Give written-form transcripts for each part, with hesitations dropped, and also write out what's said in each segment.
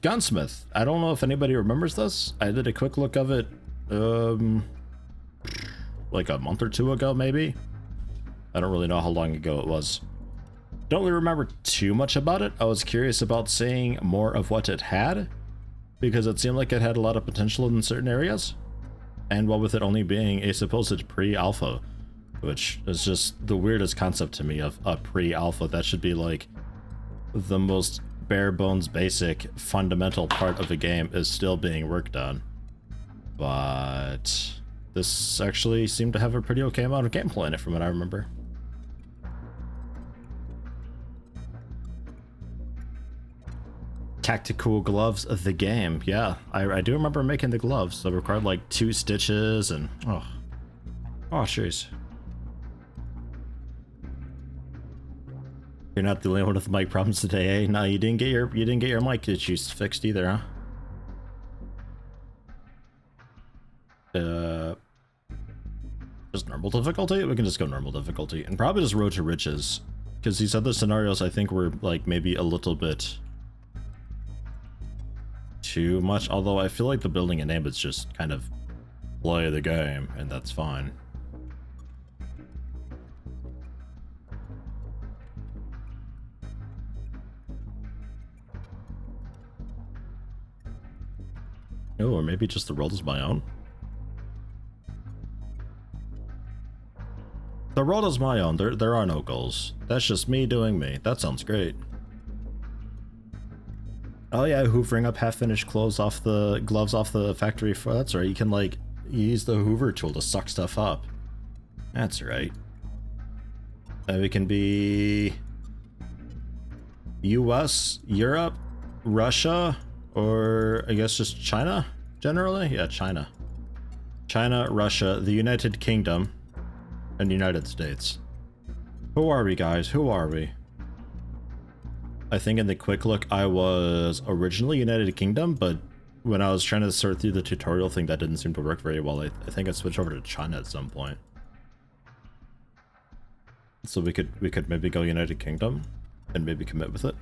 Gunsmith. I don't know if anybody remembers this. I did a quick look of it, like a month or two ago, maybe. I don't really know how long ago it was. Don't really remember too much about it. I was curious about seeing more of what it had, because it seemed like it had a lot of potential in certain areas. And while with it only being a supposed pre-alpha, which is just the weirdest concept to me of a pre-alpha, that should be like the most bare bones basic fundamental part of the game is still being worked on. But this actually seemed to have a pretty okay amount of gameplay in it from what I remember. Tactical gloves of the game. Yeah, I do remember making the gloves that required like 2 stitches and oh jeez. You're not the only one with mic problems today, eh? No, you didn't get your mic issues fixed either, huh? Just normal difficulty? We can just go normal difficulty and probably just road to riches, because these other scenarios I think were like maybe a little bit too much, although I feel like the building and name is just kind of play the game, and that's fine. Oh, or maybe just the world is my own. The world is my own. There are no goals. That's just me doing me. That sounds great. Oh yeah, hoovering up half-finished gloves off the factory floor. That's right. You can like use the hoover tool to suck stuff up. That's right. We can be US, Europe, Russia, or I guess just China generally. Yeah, China, Russia, the United Kingdom, and the United States. Who are we, guys? Who are we? I think in the quick look I was originally United Kingdom, but when I was trying to sort through the tutorial thing, that didn't seem to work very well. I think I switched over to China at some point. So we could maybe go United Kingdom and maybe commit with it.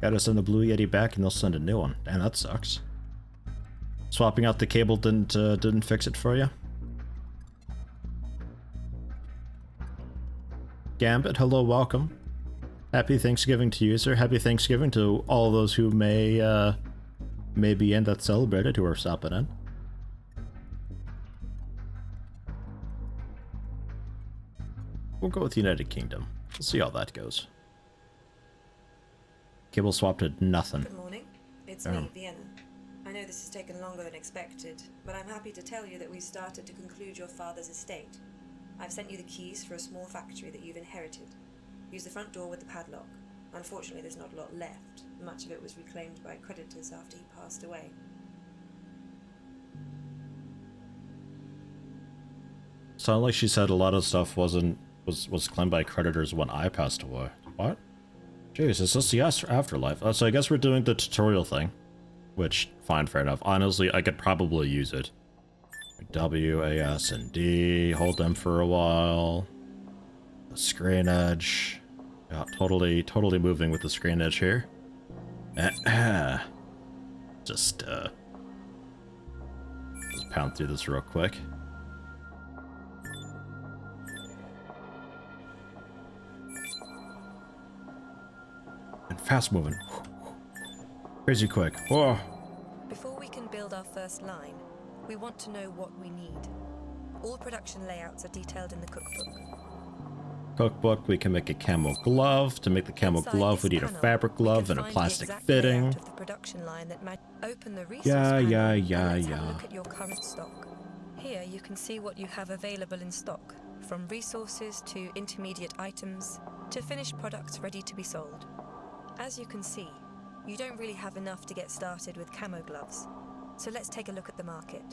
Gotta send the Blue Yeti back and they'll send a new one. Damn, that sucks. Swapping out the cable didn't fix it for you. Gambit, hello, welcome. Happy Thanksgiving to you, sir. Happy Thanksgiving to all those who may be in that celebrated, who are stopping in. We'll go with the United Kingdom. We'll see how that goes. Cable swap to nothing. Good morning. It's me, Vienna. I know this has taken longer than expected, but I'm happy to tell you that we've started to conclude your father's estate. I've sent you the keys for a small factory that you've inherited. Use the front door with the padlock. Unfortunately, there's not a lot left. Much of it was reclaimed by creditors after he passed away. Sounded like she said a lot of stuff was claimed by creditors when I passed away. What? Jeez, is this the afterlife? So I guess we're doing the tutorial thing. Which, fine, fair enough. Honestly, I could probably use it. W, A, S, and D. Hold them for a while. The screen edge. Yeah, totally moving with the screen edge here. Just pound through this real quick. And fast moving. Crazy quick. Whoa. Before we can build our first line, we want to know what we need. All production layouts are detailed in the Cookbook, we can make a camo glove. To make the camo glove, we need a fabric glove and a plastic fitting. Yeah. Look at your current stock. Here you can see what you have available in stock, from resources to intermediate items to finished products ready to be sold. As you can see, you don't really have enough to get started with camo gloves. So let's take a look at the market.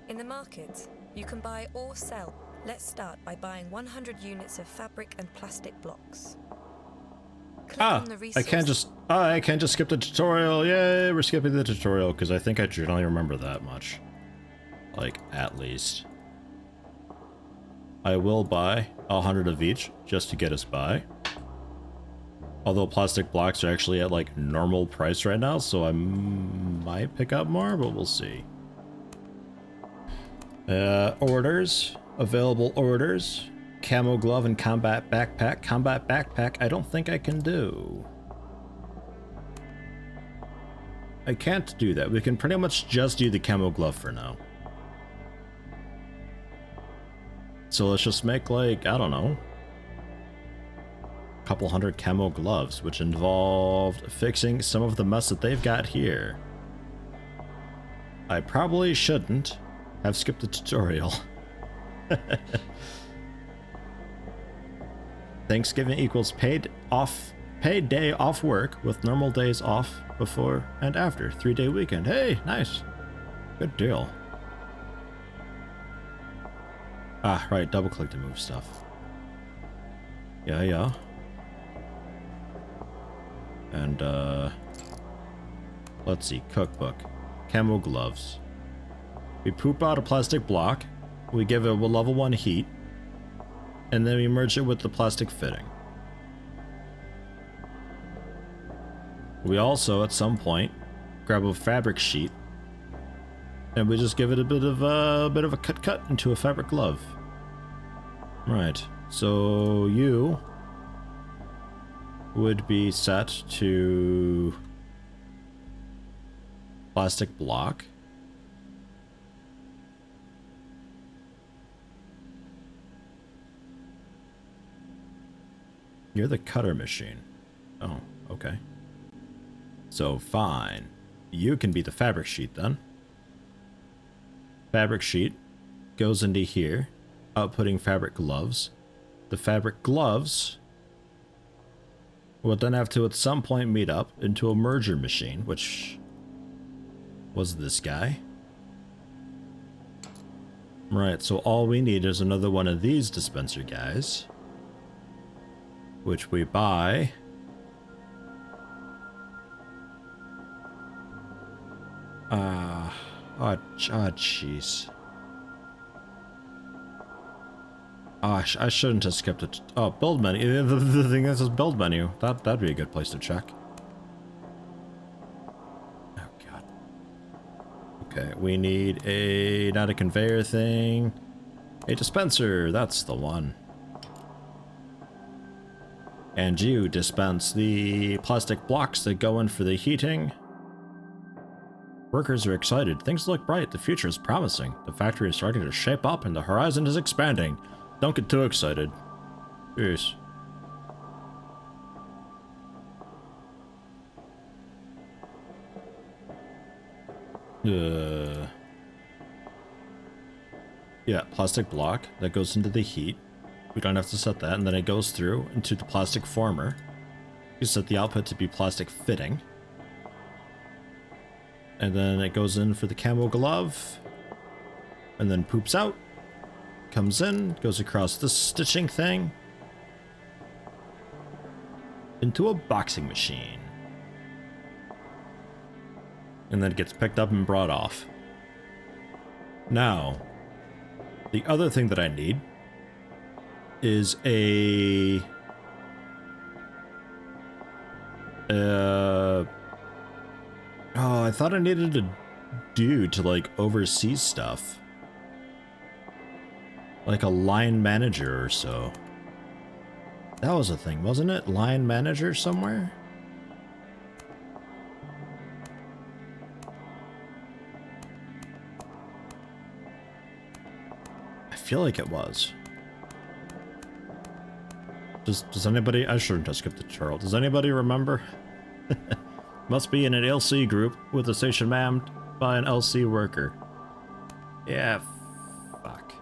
In the market, you can buy or sell. Let's start by buying 100 units of fabric and plastic blocks. I can't just skip the tutorial. Yay, we're skipping the tutorial because I think I generally remember that much. Like, at least. I will buy 100 of each just to get us by. Although plastic blocks are actually at like normal price right now, so I might pick up more, but we'll see. Orders. Available orders. Camo glove and combat backpack. Combat backpack I don't think I can do. I can't do that. We can pretty much just do the camo glove for now. So let's just make like, I don't know, a couple hundred camo gloves, which involved fixing some of the mess that they've got here. I probably shouldn't have skipped the tutorial. Thanksgiving equals paid day off work with normal days off before and after. 3-day weekend. Hey, nice. Good deal. Ah, right, double click to move stuff. Yeah. And, let's see, cookbook. Camo gloves. We poop out a plastic block. We give it a level 1 heat. And then we merge it with the plastic fitting. We also, at some point, grab a fabric sheet. And we just give it a bit of a cut into a fabric glove. Right, so you would be set to plastic block. You're the cutter machine. Oh, okay. So fine. You can be the fabric sheet then. Fabric sheet goes into here, outputting fabric gloves. The fabric gloves will then have to at some point meet up into a merger machine, which was this guy. Right, so all we need is another one of these dispenser guys, which we buy. Oh jeez. I shouldn't have skipped it. Oh, build menu. The thing is build menu. That'd be a good place to check. Oh god. Okay, we need not a conveyor thing. A dispenser. That's the one. And you dispense the plastic blocks that go in for the heating. Workers are excited. Things look bright. The future is promising. The factory is starting to shape up and the horizon is expanding. Don't get too excited. Jeez. Yeah, plastic block that goes into the heat. We don't have to set that, and then it goes through into the plastic former. You set the output to be plastic fitting. And then it goes in for the camo glove. And then poops out. Comes in, goes across this stitching thing. Into a boxing machine. And then it gets picked up and brought off. Now, the other thing that I need is a oh, I thought I needed a dude to like oversee stuff, like a line manager or so. That was a thing, wasn't it? Line manager somewhere? I feel like it was. Does anybody... I shouldn't have skipped the tutorial. Does anybody remember? Must be in an LC group with a station manned by an LC worker. Yeah, fuck.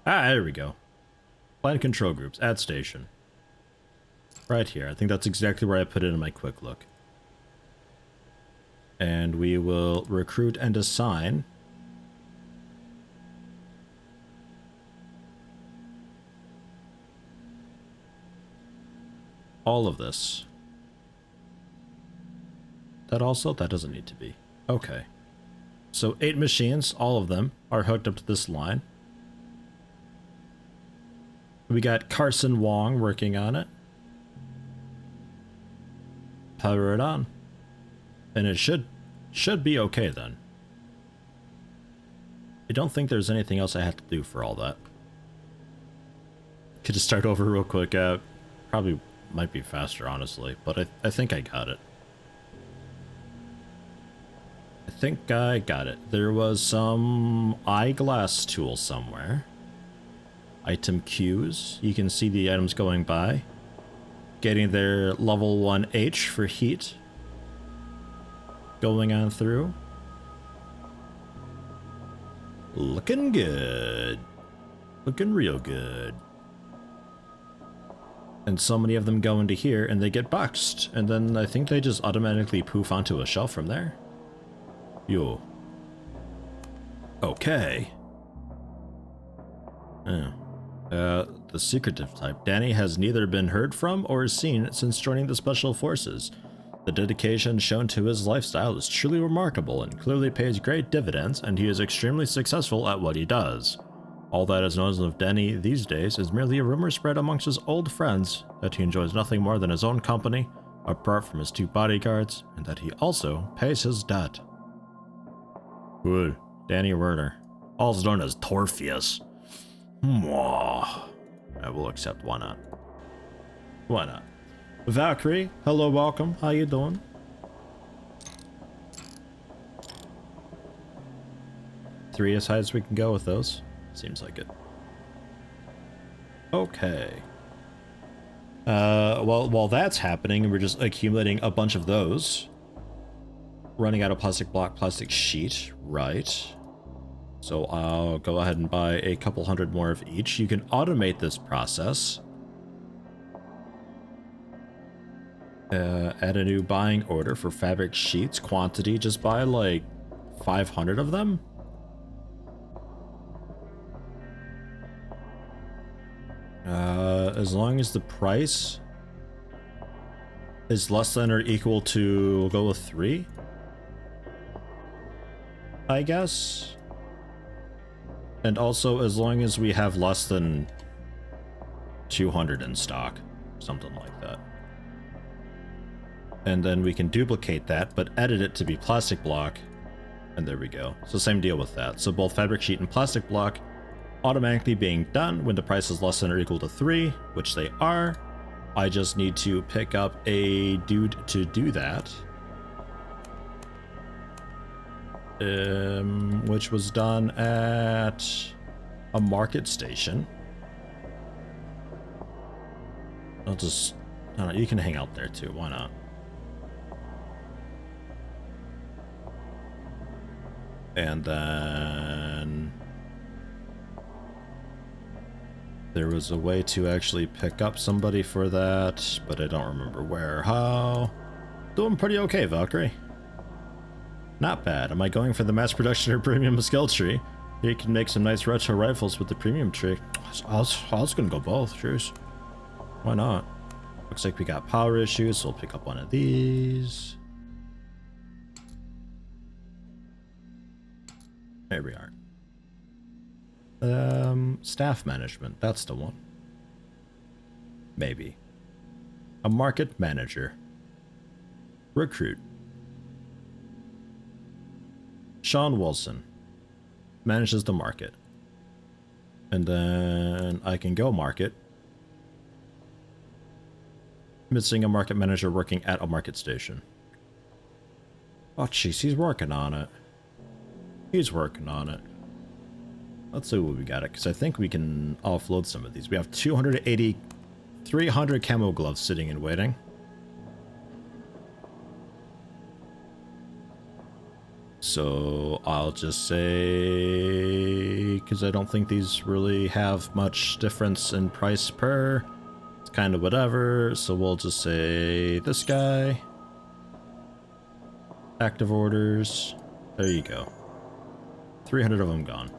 Ah, there we go. Line control groups, add station. Right here. I think that's exactly where I put it in my quick look. And we will recruit and assign all of this. That also? That doesn't need to be. Okay. So 8 machines, all of them, are hooked up to this line. We got Carson Wong working on it. Power it on. And it should be okay then. I don't think there's anything else I have to do for all that. Could just start over real quick. Probably might be faster, honestly, but I think I got it. I think I got it. There was some eyeglass tool somewhere. Item queues. You can see the items going by. Getting their level 1 H for heat. Going on through. Looking good. Looking real good. And so many of them go into here and they get boxed. And then I think they just automatically poof onto a shelf from there. Yo. Okay. The secretive type. Danny has neither been heard from or seen since joining the Special Forces. The dedication shown to his lifestyle is truly remarkable and clearly pays great dividends, and he is extremely successful at what he does. All that is known of Danny these days is merely a rumor spread amongst his old friends that he enjoys nothing more than his own company, apart from his 2 bodyguards, and that he also pays his debt. Good. Danny Werner, also known as Torpheus. I will accept. Why not? Why not? Valkyrie, hello, welcome. How you doing? Three as high as we can go with those. Seems like it. Okay. Well, while that's happening, we're just accumulating a bunch of those. Running out of plastic block, plastic sheet. Right. So I'll go ahead and buy a couple hundred more of each. You can automate this process. Add a new buying order for fabric sheets. Quantity, just buy like 500 of them. As long as the price is less than or equal to, we'll go with 3. I guess. And also as long as we have less than 200 in stock, something like that. And then we can duplicate that, but edit it to be plastic block. And there we go. So same deal with that. So both fabric sheet and plastic block automatically being done when the price is less than or equal to 3, which they are. I just need to pick up a dude to do that. Which was done at a market station. I'll just, I don't know, you can hang out there too, why not? And then there was a way to actually pick up somebody for that, but I don't remember where or how. Doing pretty okay, Valkyrie. Not bad. Am I going for the mass production or premium skill tree? You can make some nice retro rifles with the premium tree. I was gonna go both, cheers. Why not? Looks like we got power issues, so we'll pick up one of these. There we are. Staff management, that's the one. Maybe. A market manager. Recruit. Sean Wilson manages the market. And then I can go market. Missing a market manager working at a market station. Oh jeez, he's working on it. He's working on it. Let's see what we got it, because I think we can offload some of these. We have 280, 300 camo gloves sitting and waiting. So I'll just say, because I don't think these really have much difference in price per, it's kind of whatever. So we'll just say this guy. Active orders. There you go. 300 of them gone.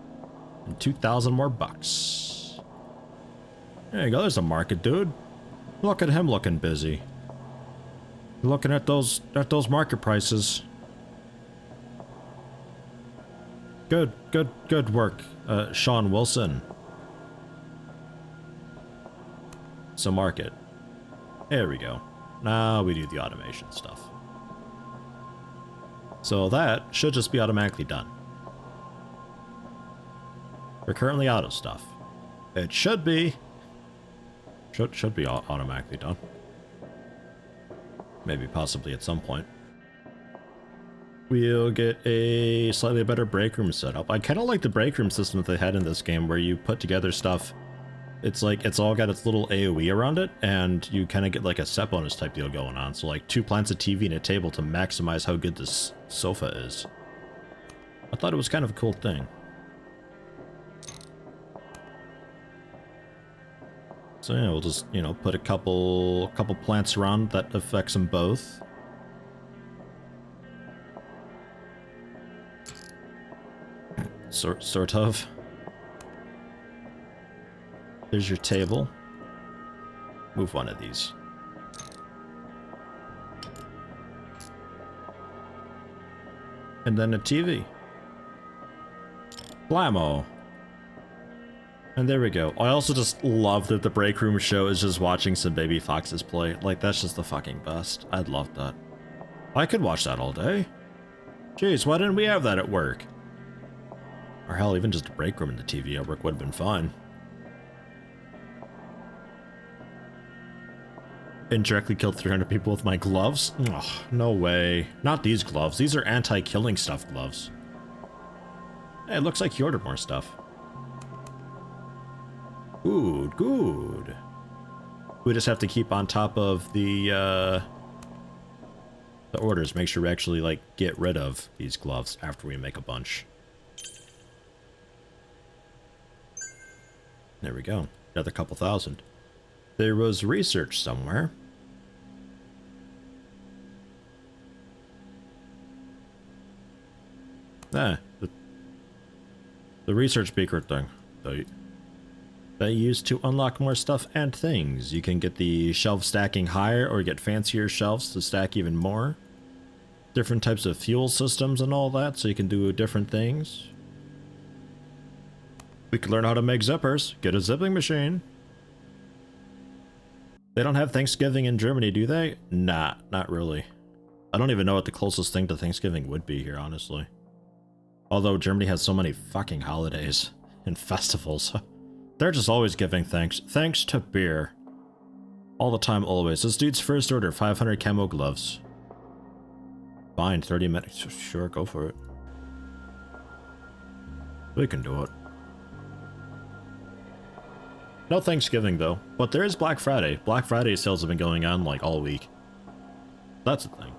And 2,000 more bucks. There you go. There's a market, dude. Look at him looking busy. Looking at those market prices. Good work, Sean Wilson. So mark it. There we go. Now we do the automation stuff. So that should just be automatically done. We're currently out of stuff. It should be. Should be automatically done. Maybe possibly at some point. We'll get a slightly better break room setup. I kind of like the break room system that they had in this game where you put together stuff. It's like, it's all got its little AoE around it, and you kind of get like a set bonus type deal going on. So like 2 plants of TV and a table to maximize how good this sofa is. I thought it was kind of a cool thing. So yeah, we'll just, you know, put a couple plants around that affects them both. Sort of. There's your table. Move one of these. And then a TV. Blammo. And there we go. I also just love that the break room show is just watching some baby foxes play. Like, that's just the fucking best. I'd love that. I could watch that all day. Jeez, why didn't we have that at work? Or hell, even just a break room in the TV at work would have been fine. Indirectly killed 300 people with my gloves? Ugh, no way. Not these gloves. These are anti-killing stuff gloves. Hey, it looks like you ordered more stuff. Good, good. We just have to keep on top of the orders. Make sure we actually, like, get rid of these gloves after we make a bunch. There we go. Another couple thousand. There was research somewhere. The research beaker thing. They used to unlock more stuff and things. You can get the shelf stacking higher or get fancier shelves to stack even more. Different types of fuel systems and all that, so you can do different things. We could learn how to make zippers. Get a zipping machine. They don't have Thanksgiving in Germany, do they? Nah, not really. I don't even know what the closest thing to Thanksgiving would be here, honestly. Although Germany has so many fucking holidays and festivals. They're just always giving thanks. Thanks to beer. All the time, always. This dude's first order, 500 camo gloves. Fine, 30 minutes. Sure, go for it. We can do it. No Thanksgiving, though. But there is Black Friday. Black Friday sales have been going on, like, all week. That's the thing.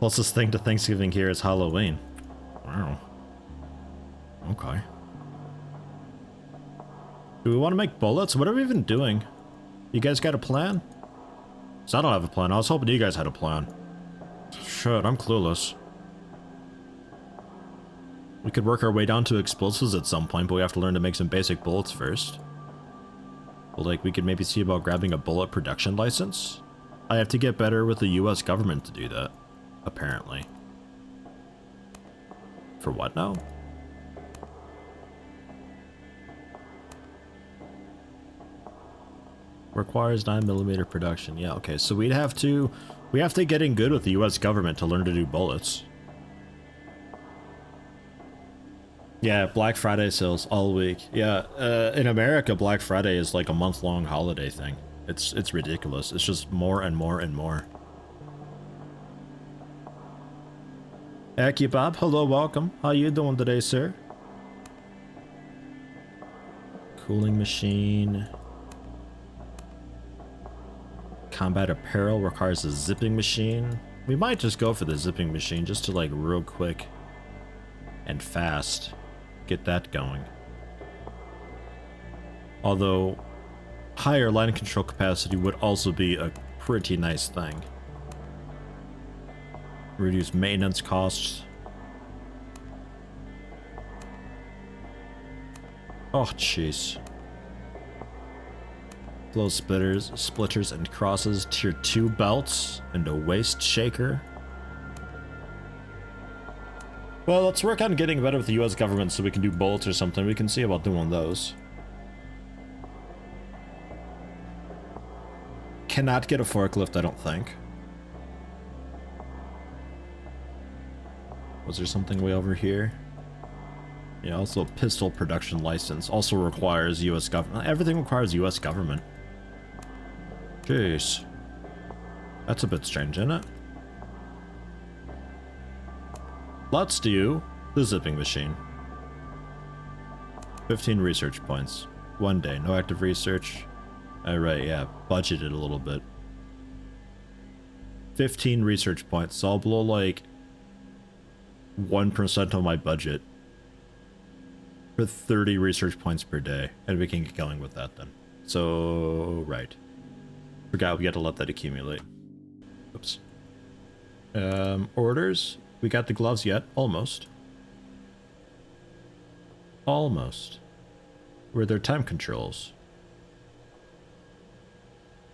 Closest thing to Thanksgiving here is Halloween. Wow. Okay. Do we want to make bullets? What are we even doing? You guys got a plan? So I don't have a plan. I was hoping you guys had a plan. Shit, I'm clueless. We could work our way down to explosives at some point, but we have to learn to make some basic bullets first. But like, we could maybe see about grabbing a bullet production license? I have to get better with the US government to do that. Apparently. For what now? Requires 9mm production. Yeah, okay, so we have to get in good with the US government to learn to do bullets. Yeah, Black Friday sales all week. Yeah, in America, Black Friday is like a month-long holiday thing. It's ridiculous. It's just more and more and more. Aki Bob, hello, welcome. How you doing today, sir? Cooling machine. Combat apparel requires a zipping machine. We might just go for the zipping machine just to like real quick and fast get that going. Although higher line control capacity would also be a pretty nice thing. Reduce maintenance costs. Oh, jeez. Flow splitters and crosses, tier 2 belts, and a waist shaker. Well, let's work on getting better with the US government so we can do bullets or something. We can see about doing those. cannot get a forklift, I don't think. Was there something way over here? Yeah, also a pistol production license. Also requires US government. Everything requires US government. Jeez. That's a bit strange, isn't it? Let's do the zipping machine. 15 research points. 1 day. No active research. Alright, yeah. Budgeted a little bit. 15 research points. So I'll blow like 1% of my budget for 30 research points per day. And we can get going with that then. So, right. Forgot we got to let that accumulate. Oops. Orders. We got the gloves yet? Almost. Almost. Were there time controls?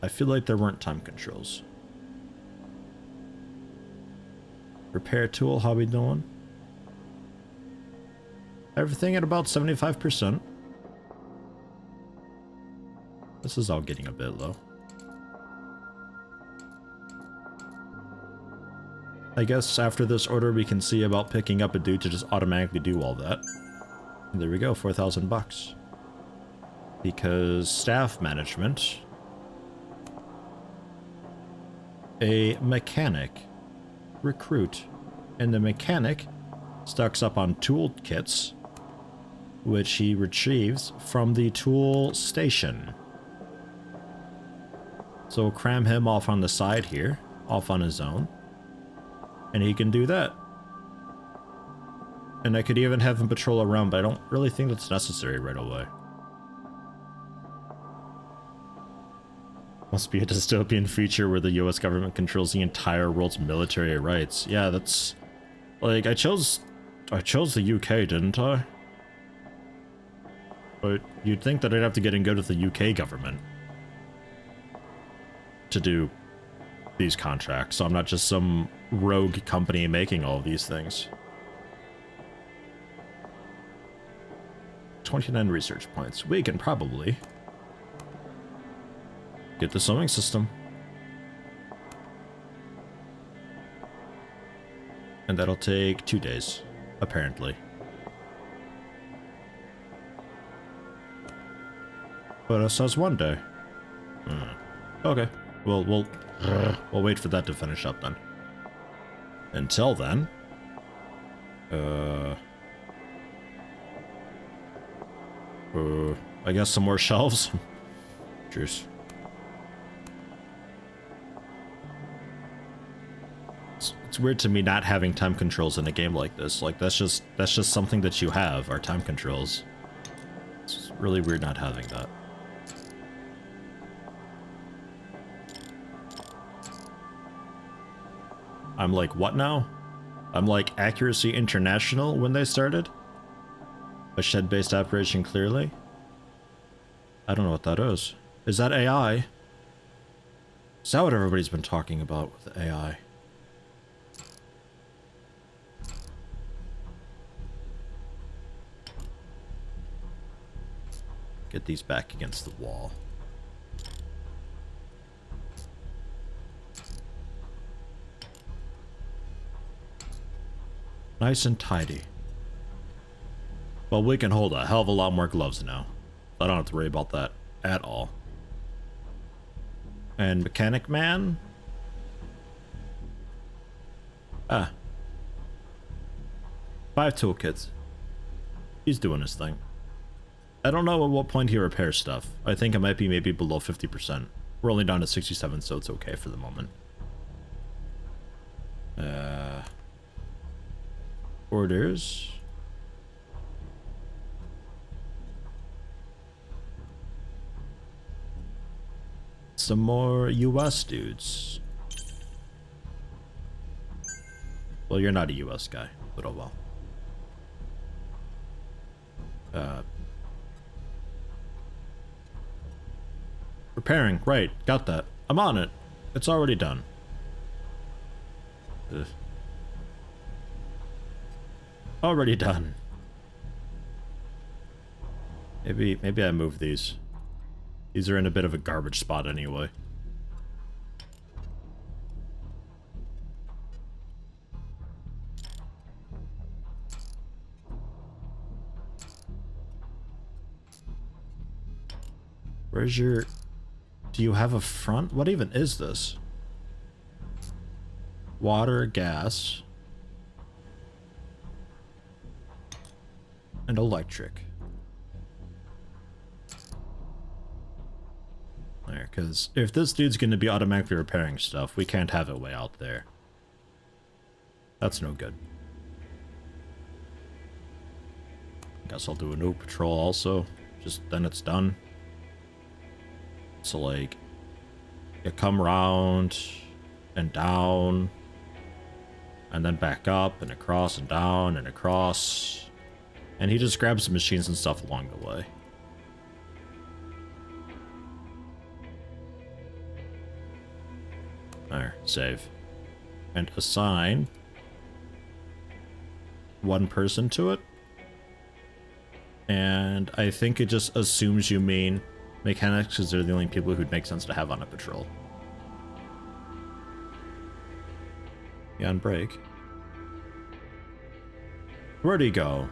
I feel like there weren't time controls. Repair tool, how we doing? Everything at about 75%. This is all getting a bit low. I guess after this order we can see about picking up a dude to just automatically do all that. And there we go, 4,000 bucks. Because staff management. A mechanic. Recruit. And the mechanic stocks up on tool kits, which he retrieves from the tool station. So we'll cram him off on the side here, off on his own. And he can do that. And I could even have him patrol around, but I don't really think that's necessary right away. Must be a dystopian future where the US government controls the entire world's military rights. Yeah, that's... like, I chose the UK, didn't I? But you'd think that I'd have to get in good with the UK government to do these contracts, so I'm not just some rogue company making all of these things. 29 research points. We can probably get the sewing system. And that'll take 2 days, apparently. But it says 1 day. Okay. We'll wait for that to finish up then. Until then, I guess some more shelves. Cheers. It's weird to me not having time controls in a game like this. Like that's just something that you have, are time controls. It's really weird not having that. I'm like, what now? I'm like Accuracy International when they started? A shed-based operation, clearly? I don't know what that is. Is that AI? Is that what everybody's been talking about with AI? Get these back against the wall. Nice and tidy. Well, we can hold a hell of a lot more gloves now. I don't have to worry about that at all. And Mechanic Man? Ah. 5 toolkits. He's doing his thing. I don't know at what point he repairs stuff. I think it might be maybe below 50%. We're only down to 67, so it's okay for the moment. Orders. Some more US dudes. Well, you're not a US guy, but oh well. Repairing, right, got that. I'm on it. It's already done. Ugh. Already done. Maybe I move these. These are in a bit of a garbage spot anyway. Where's your... Do you have a front? What even is this? Water, gas, and electric. There, because if this dude's going to be automatically repairing stuff, we can't have it way out there. That's no good. Guess I'll do a no patrol also. Just then it's done. So like, you come around and down, and then back up and across and down and across. And he just grabs the machines and stuff along the way. There, save. And assign one person to it. And I think it just assumes you mean mechanics because they're the only people who'd make sense to have on a patrol. Yeah, on break. Where'd he go?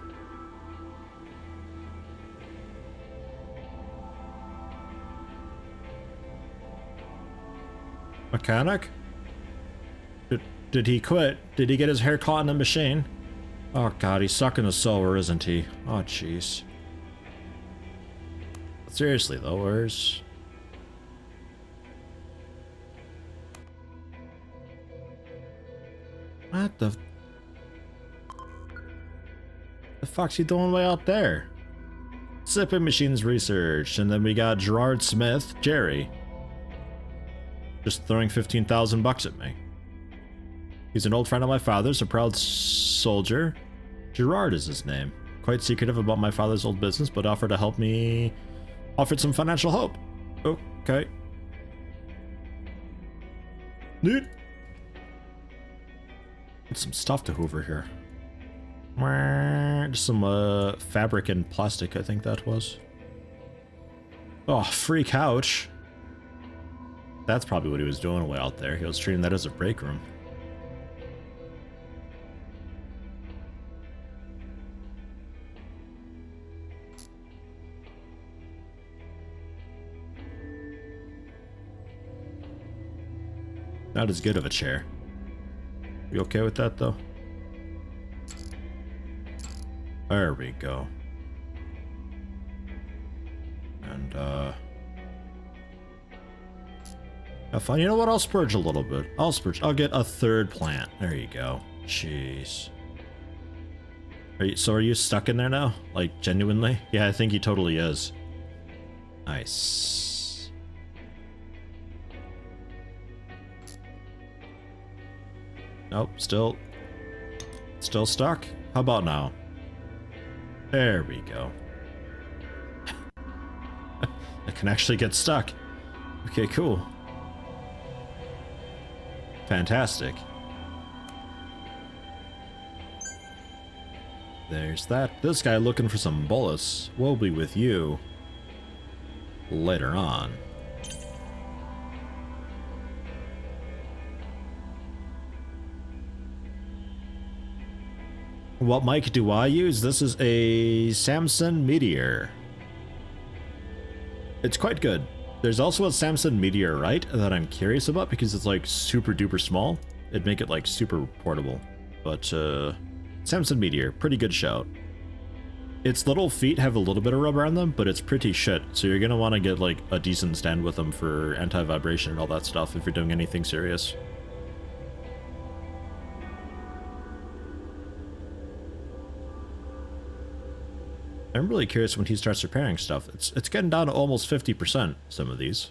Mechanic? Did he quit? Did he get his hair caught in the machine? Oh god, he's stuck in the sewer, isn't he? Oh jeez. Seriously though, where's... What the fuck's he doing way out there? Sipping machines research, and then we got Gerard Smith, Jerry. Just throwing 15,000 bucks at me. He's an old friend of my father's, a proud soldier. Gerard is his name. Quite secretive about my father's old business, but offered to help me. Offered some financial help. Okay. Neat. Some stuff to hoover here. Just some fabric and plastic, I think that was. Oh, free couch. That's probably what he was doing way out there. He was treating that as a break room. Not as good of a chair. You okay with that though? There we go. And have fun. You know what? I'll splurge a little bit. I'll get a third plant. There you go. Jeez. So are you stuck in there now? Like genuinely? Yeah, I think he totally is. Nice. Nope, still stuck. How about now? There we go. I can actually get stuck. Okay, cool. Fantastic. There's that. This guy looking for some bullets. We'll be with you later on. What mic do I use? This is a Samsung Meteor. It's quite good. There's also a Samsung Meteorite that I'm curious about because it's like super duper small. It'd make it like super portable. But Samsung Meteor, pretty good shout. Its little feet have a little bit of rubber on them, but it's pretty shit. So you're gonna want to get like a decent stand with them for anti-vibration and all that stuff if you're doing anything serious. I'm really curious when he starts repairing stuff. It's getting down to almost 50%, some of these.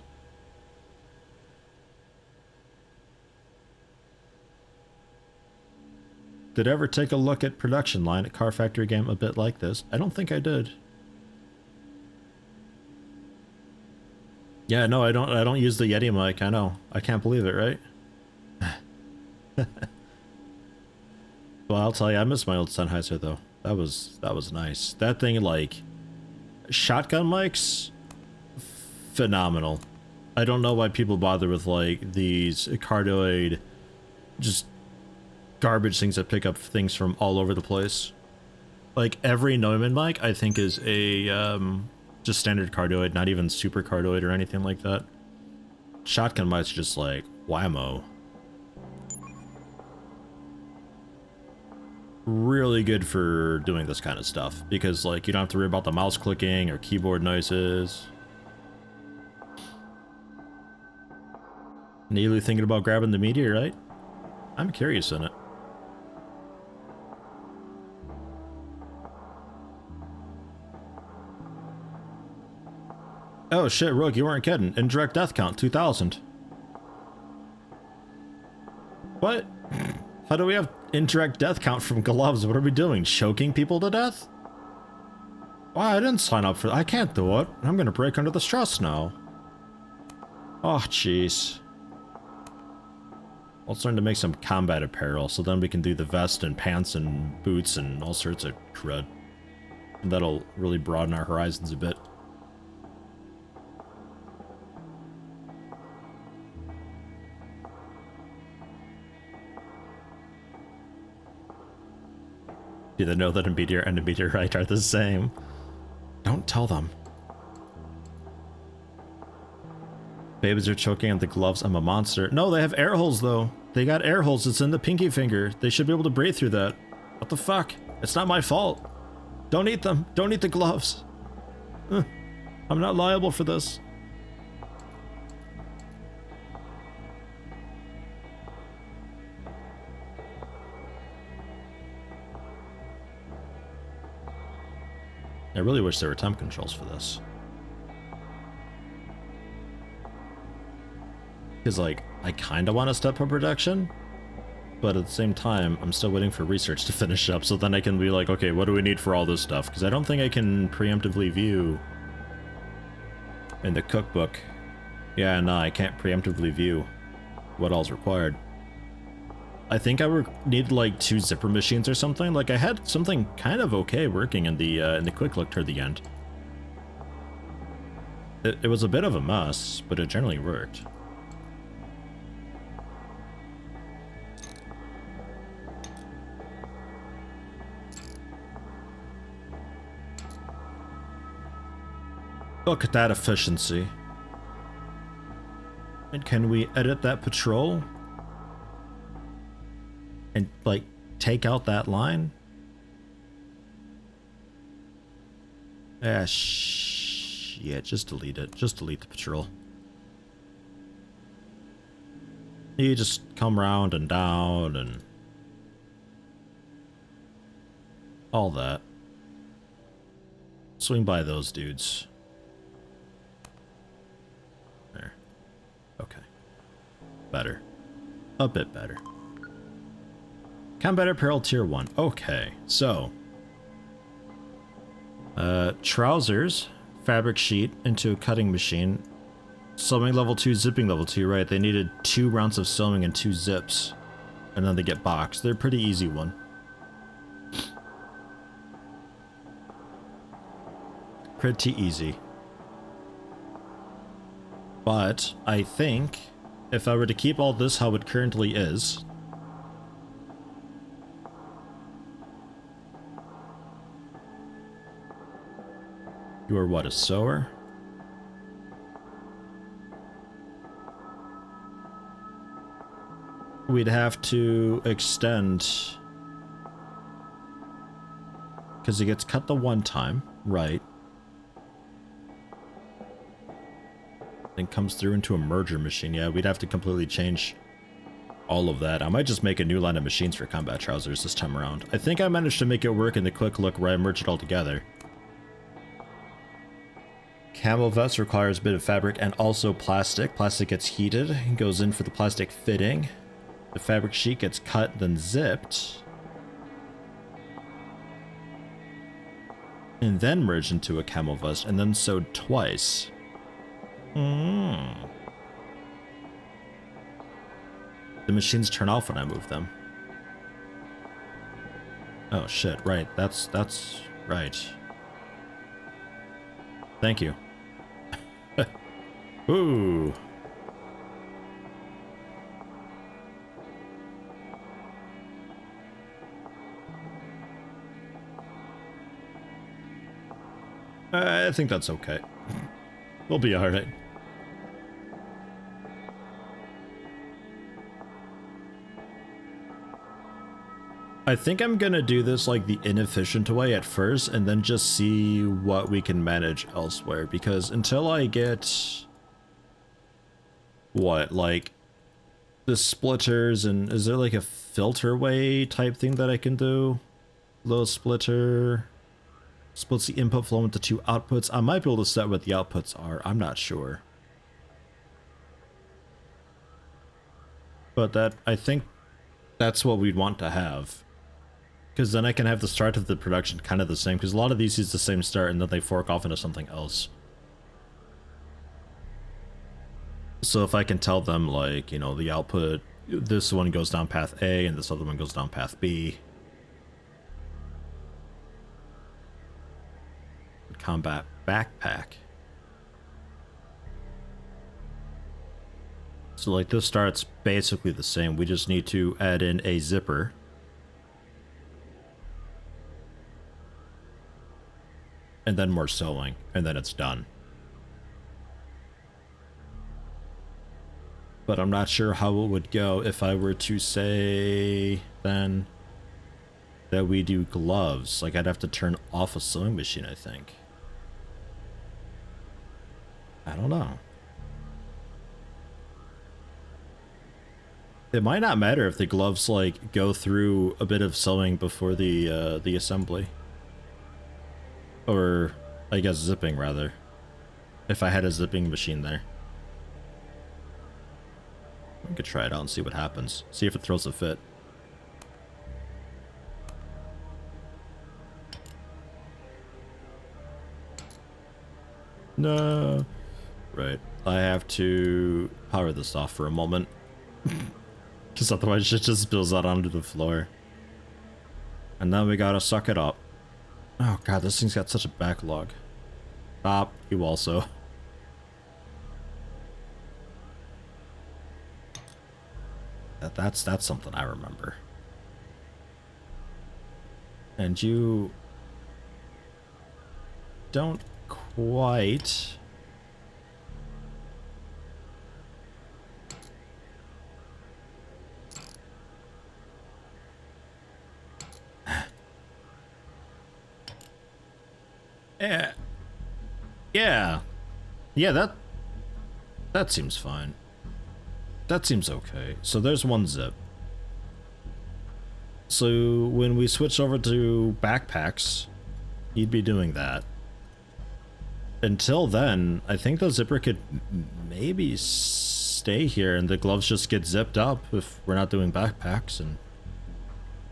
Did I ever take a look at production line at Car Factory game a bit like this? I don't think I did. Yeah, no, I don't use the Yeti mic, I know. I can't believe it, right? Well, I'll tell you, I miss my old Sennheiser though. That was nice. That thing, like, shotgun mics, phenomenal. I don't know why people bother with like these cardioid, just garbage things that pick up things from all over the place. Like every Neumann mic, I think is a Just standard cardioid, not even super cardioid or anything like that. Shotgun might's just like whammo. Really good for doing this kind of stuff because like you don't have to worry about the mouse clicking or keyboard noises. Neely thinking about grabbing the meteorite? I'm curious in it. Oh shit, Rogue, you weren't kidding. Indirect death count, 2,000. What? How do we have indirect death count from gloves? What are we doing? Choking people to death? Wow, I didn't sign up for that. I can't do it. I'm gonna break under the stress now. Oh, jeez. Let's learn to make some combat apparel, so then we can do the vest and pants and boots and all sorts of crud. And that'll really broaden our horizons a bit. Do they know that a meteor and a meteorite are the same? Don't tell them. Babies are choking on the gloves. I'm a monster. No, they have air holes though. They got air holes. It's in the pinky finger. They should be able to breathe through that. What the fuck? It's not my fault. Don't eat them. Don't eat the gloves. I'm not liable for this. I really wish there were temp controls for this. Because, like, I kind of want to step up production, but at the same time, I'm still waiting for research to finish up, so then I can be like, okay, what do we need for all this stuff? Because I don't think I can preemptively view in the cookbook. Yeah, no, I can't preemptively view what all's required. I think I needed like 2 zipper machines or something. Like I had something kind of okay working in the quick look toward the end. It was a bit of a mess, but it generally worked. Look at that efficiency. And can we edit that patrol? And, like, take out that line? Yeah, yeah, just delete it. Just delete the patrol. You just come around and down and all that. Swing by those dudes. There. Okay. Better. A bit better. Combat apparel tier 1. Okay, so trousers, fabric sheet into a cutting machine, sewing level 2, zipping level 2, right? They needed 2 rounds of sewing and 2 zips, and then they get boxed. They're a pretty easy one. Pretty easy. But I think if I were to keep all this how it currently is, you are what, a sewer? We'd have to extend, because it gets cut the one time, right? Then comes through into a merger machine. Yeah, we'd have to completely change all of that. I might just make a new line of machines for combat trousers this time around. I think I managed to make it work in the quick look where I merged it all together. Camo vest requires a bit of fabric and also plastic. Plastic gets heated and goes in for the plastic fitting. The fabric sheet gets cut, then zipped. And then merged into a camo vest and then sewed twice. The machines turn off when I move them. Oh shit, right. That's right. Thank you. Ooh. I think that's okay. We'll be alright. I think I'm gonna do this like the inefficient way at first and then just see what we can manage elsewhere, because until I get what, like the splitters, and is there like a filter way type thing that I can do? Low splitter splits the input flow into 2 outputs. I might be able to set what the outputs are. I'm not sure. But that, I think that's what we'd want to have. Because then I can have the start of the production kind of the same, because a lot of these use the same start and then they fork off into something else. So if I can tell them, like, you know, the output, this one goes down path A and this other one goes down path B. Combat backpack. So like this start's basically the same. We just need to add in a zipper. And then more sewing, and then it's done. But I'm not sure how it would go if I were to say then that we do gloves. Like I'd have to turn off a sewing machine, I think. I don't know. It might not matter if the gloves like go through a bit of sewing before the assembly. Or I guess zipping rather. If I had a zipping machine there. I could try it out and see what happens. See if it throws a fit. No. Right. I have to power this off for a moment. Because otherwise it just spills out onto the floor. And then we gotta suck it up. Oh god, this thing's got such a backlog. Stop. You also. That's something I remember. And you don't quite. Yeah. Yeah, that seems fine. That seems okay. So there's one zip. So when we switch over to backpacks, you'd be doing that. Until then, I think the zipper could maybe stay here and the gloves just get zipped up if we're not doing backpacks, and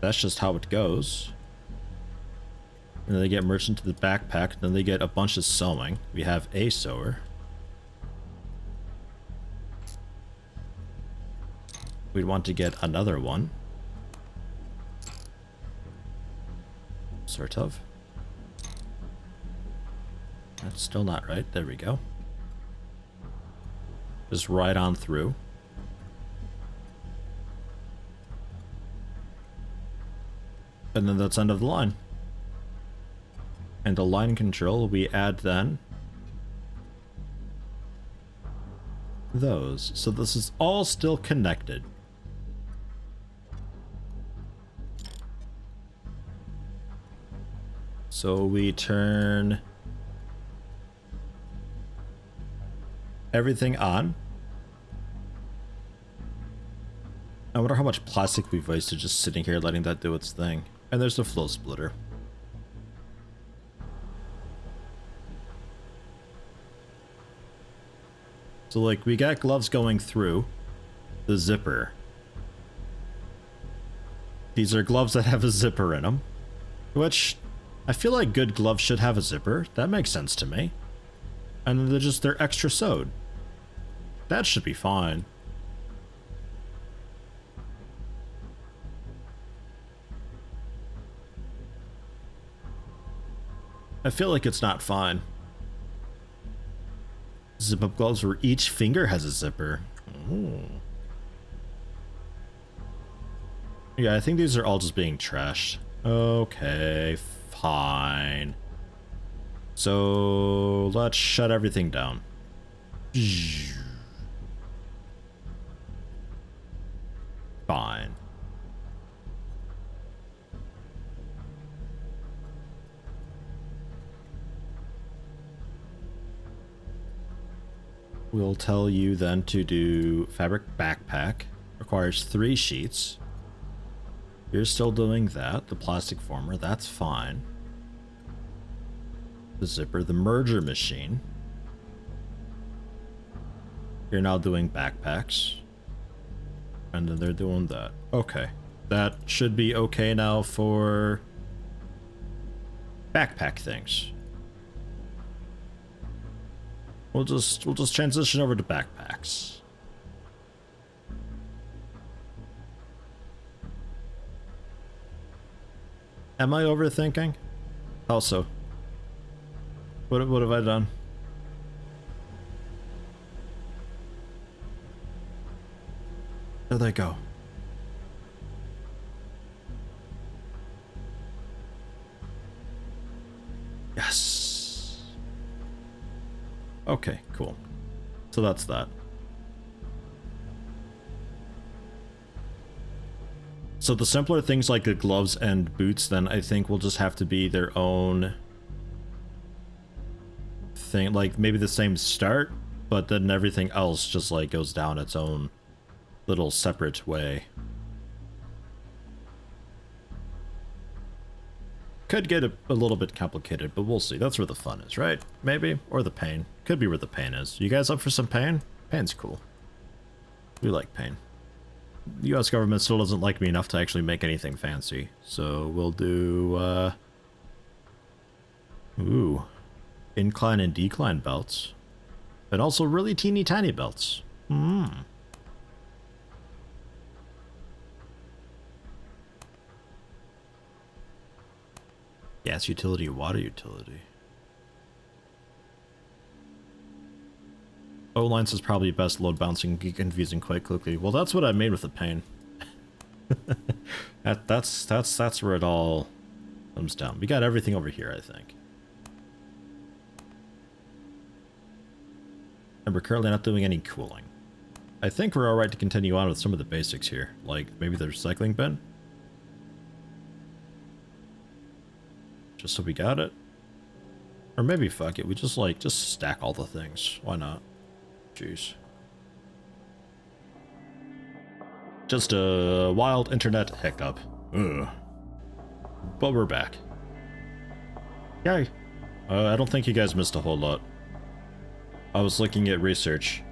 that's just how it goes. And then they get merged into the backpack, then they get a bunch of sewing. We have a sewer. We'd want to get another one. Sort of. That's still not right. There we go. Just right on through. And then that's end of the line. And the line control, we add then those. So this is all still connected. So we turn everything on. I wonder how much plastic we've wasted just sitting here letting that do its thing. And there's the flow splitter. So like we got gloves going through the zipper. These are gloves that have a zipper in them, which I feel like good gloves should have a zipper. That makes sense to me. And then they're extra sewed. That should be fine. I feel like it's not fine. Zip up gloves where each finger has a zipper. Ooh. Yeah, I think these are all just being trashed. Okay, fine. So let's shut everything down. Fine. We'll tell you then to do fabric backpack. Requires 3 sheets. You're still doing that. The plastic former, that's fine. The zipper, the merger machine. You're now doing backpacks. And then they're doing that. Okay. That should be okay now for backpack things. We'll just transition over to backpacks. Am I overthinking? Also, what have I done? There they go. Yes. Okay, cool. So that's that. So the simpler things like the gloves and boots, then I think will just have to be their own thing. Like maybe the same start, but then everything else just like goes down its own little separate way. Could get a little bit complicated, but we'll see. That's where the fun is, right? Maybe? Or the pain. Could be where the pain is. You guys up for some pain? Pain's cool. We like pain. The US government still doesn't like me enough to actually make anything fancy. So we'll do, ooh. Incline and decline belts. And also really teeny tiny belts. Gas utility, water utility. O-lines is probably best, load bouncing, confusing quite quickly. Well, that's what I made with the pain. that's where it all comes down. We got everything over here, I think. And we're currently not doing any cooling. I think we're alright to continue on with some of the basics here, like maybe the recycling bin. Just so we got it. Or maybe fuck it, we just stack all the things. Why not? Jeez. Just a wild internet hiccup. Ugh. But we're back. Yay. I don't think you guys missed a whole lot. I was looking at research,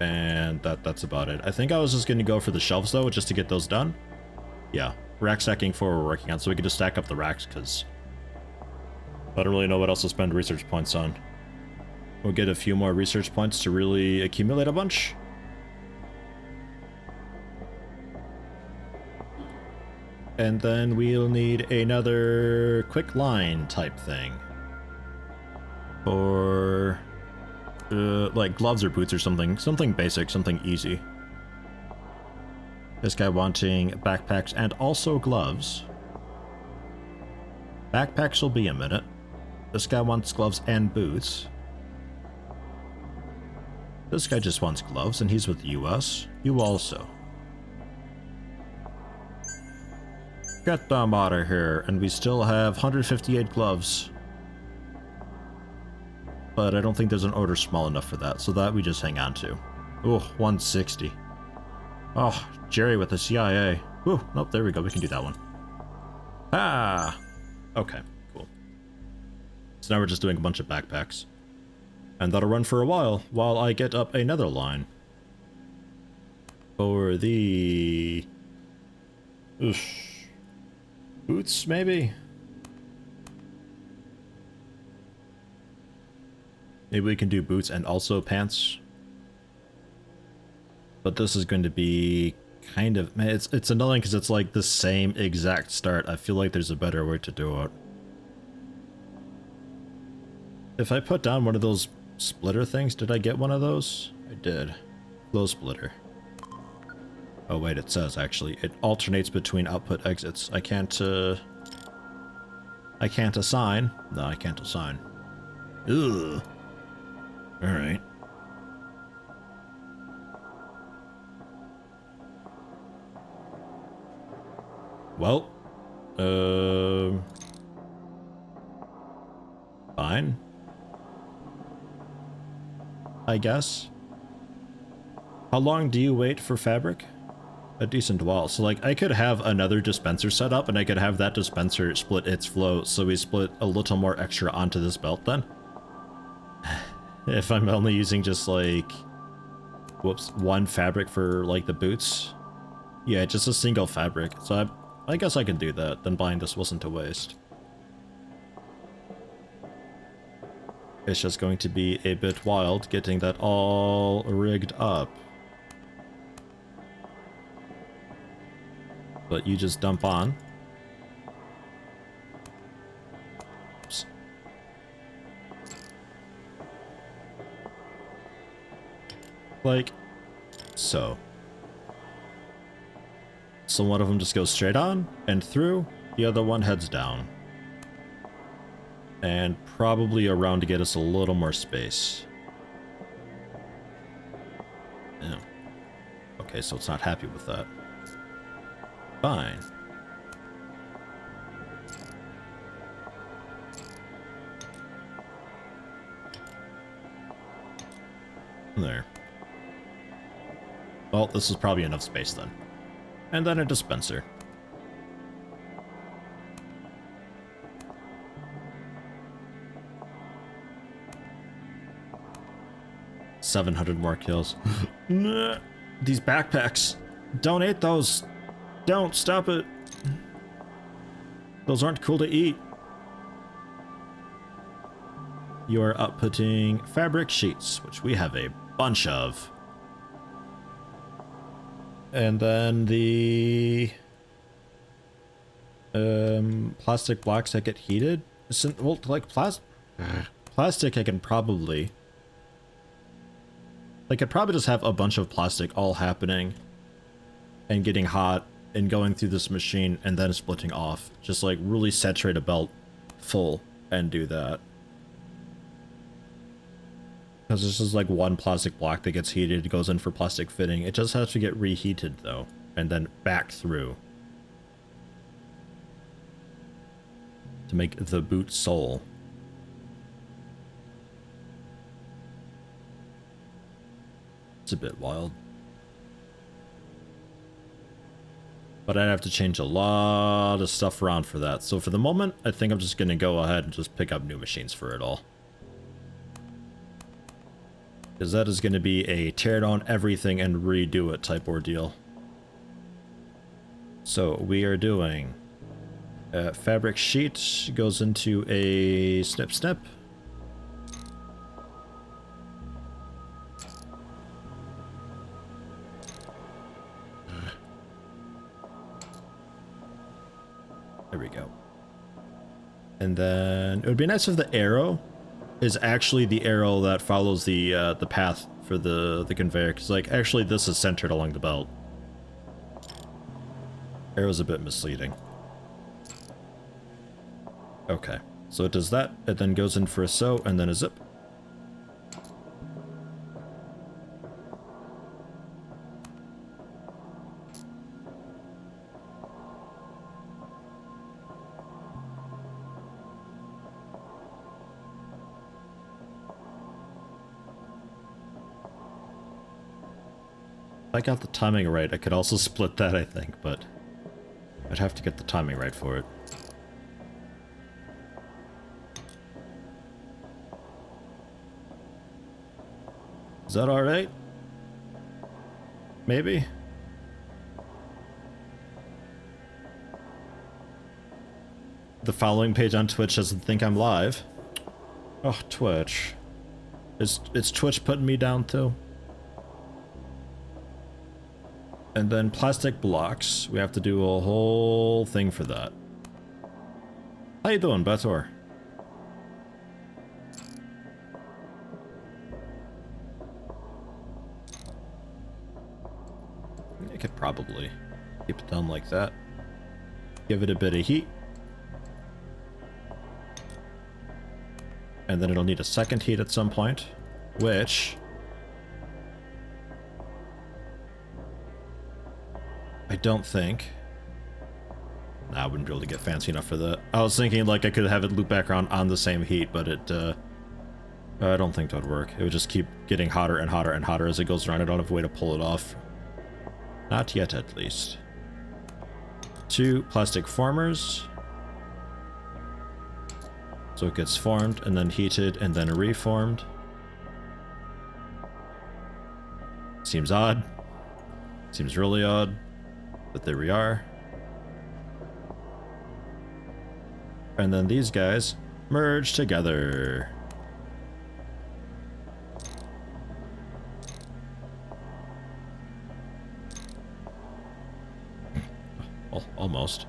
and that's about it. I think I was just going to go for the shelves, though, just to get those done. Yeah, rack stacking 4 we're working on, so we can just stack up the racks, because I don't really know what else to spend research points on. We'll get a few more research points to really accumulate a bunch. And then we'll need another quick line type thing. Or like gloves or boots or something. Something basic, something easy. This guy wanting backpacks and also gloves. Backpacks will be a minute. This guy wants gloves and boots. This guy just wants gloves, and he's with the US. You also. Get them out of here, and we still have 158 gloves. But I don't think there's an order small enough for that, so that we just hang on to. Oh, 160. Oh, Jerry with the CIA. Ooh, nope, there we go, we can do that one. Ah! Okay, cool. So now we're just doing a bunch of backpacks. And that'll run for a while I get up another line. For the... oof. Boots, maybe? Maybe we can do boots and also pants. But this is going to be kind of... man, it's annoying because it's like the same exact start. I feel like there's a better way to do it. If I put down one of those splitter things, did I get one of those? I did. Flow splitter. Oh wait, it says actually. It alternates between output exits. I can't assign. No, I can't assign. Ugh. Alright. Well, fine, I guess. How long do you wait for fabric? A decent while. So like I could have another dispenser set up and I could have that dispenser split its flow, so we split a little more extra onto this belt then. If I'm only using just like, whoops, one fabric for like the boots. Yeah, just a single fabric. So I guess I can do that, then buying this wasn't a waste. It's just going to be a bit wild getting that all rigged up. But you just dump on. Oops. Like so. So one of them just goes straight on and through, the other one heads down. And probably around to get us a little more space. Yeah. Okay, so it's not happy with that. Fine. There. Well, this is probably enough space then. And then a dispenser. $700 more kills. These backpacks. Don't eat those. Don't stop it. Those aren't cool to eat. You are outputting fabric sheets, which we have a bunch of. And then the plastic blocks that get heated. Well, like plastic, I can probably. I could probably just have a bunch of plastic all happening and getting hot and going through this machine and then splitting off. Just like really saturate a belt full and do that. Because this is like one plastic block that gets heated, goes in for plastic fitting. It just has to get reheated though, and then back through to make the boot sole. It's a bit wild. But I'd have to change a lot of stuff around for that. So for the moment, I think I'm just going to go ahead and just pick up new machines for it all. Because that is going to be a tear down everything and redo it type ordeal. So we are doing a fabric sheet, goes into a snip snip. There we go. And then it would be nice if the arrow is actually the arrow that follows the path for the conveyor, because like actually this is centered along the belt. Arrow's a bit misleading. Okay, so it does that, it then goes in for a sew and then a zip. If I got the timing right, I could also split that, I think, but I'd have to get the timing right for it. Is that alright? Maybe? The following page on Twitch doesn't think I'm live. Oh, Twitch. Is Twitch putting me down too? And then plastic blocks. We have to do a whole thing for that. How you doing, Betor? I could probably keep it down like that. Give it a bit of heat. And then it'll need a second heat at some point, which I don't think. Nah, I wouldn't be able to get fancy enough for that. I was thinking like I could have it loop back around on the same heat, but I don't think that would work. It would just keep getting hotter and hotter and hotter as it goes around. I don't have a way to pull it off. Not yet, at least. 2 plastic formers. So it gets formed and then heated and then reformed. Seems odd. Seems really odd. But there we are. And then these guys merge together. Almost.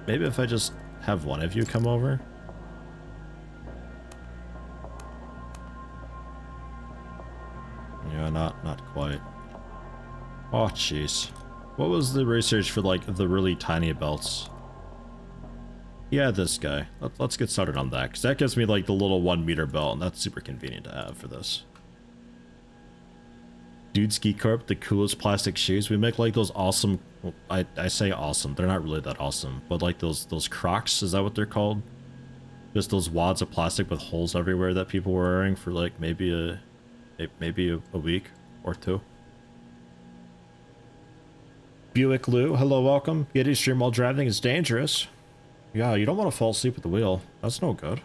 Maybe if I just have one of you come over. Yeah, not quite. Oh, jeez. What was the research for, like, the really tiny belts? Yeah, this guy. Let's get started on that, because that gives me, like, the little 1 meter belt, and that's super convenient to have for this. Dude Ski Corp, the coolest plastic shoes. We make, like, those awesome... Well, I say awesome. They're not really that awesome. But, like, those Crocs, is that what they're called? Just those wads of plastic with holes everywhere that people were wearing for, like, maybe a week or 2. Buick Lou, hello, welcome. Yeti stream while driving is dangerous. Yeah, you don't want to fall asleep at the wheel. That's no good.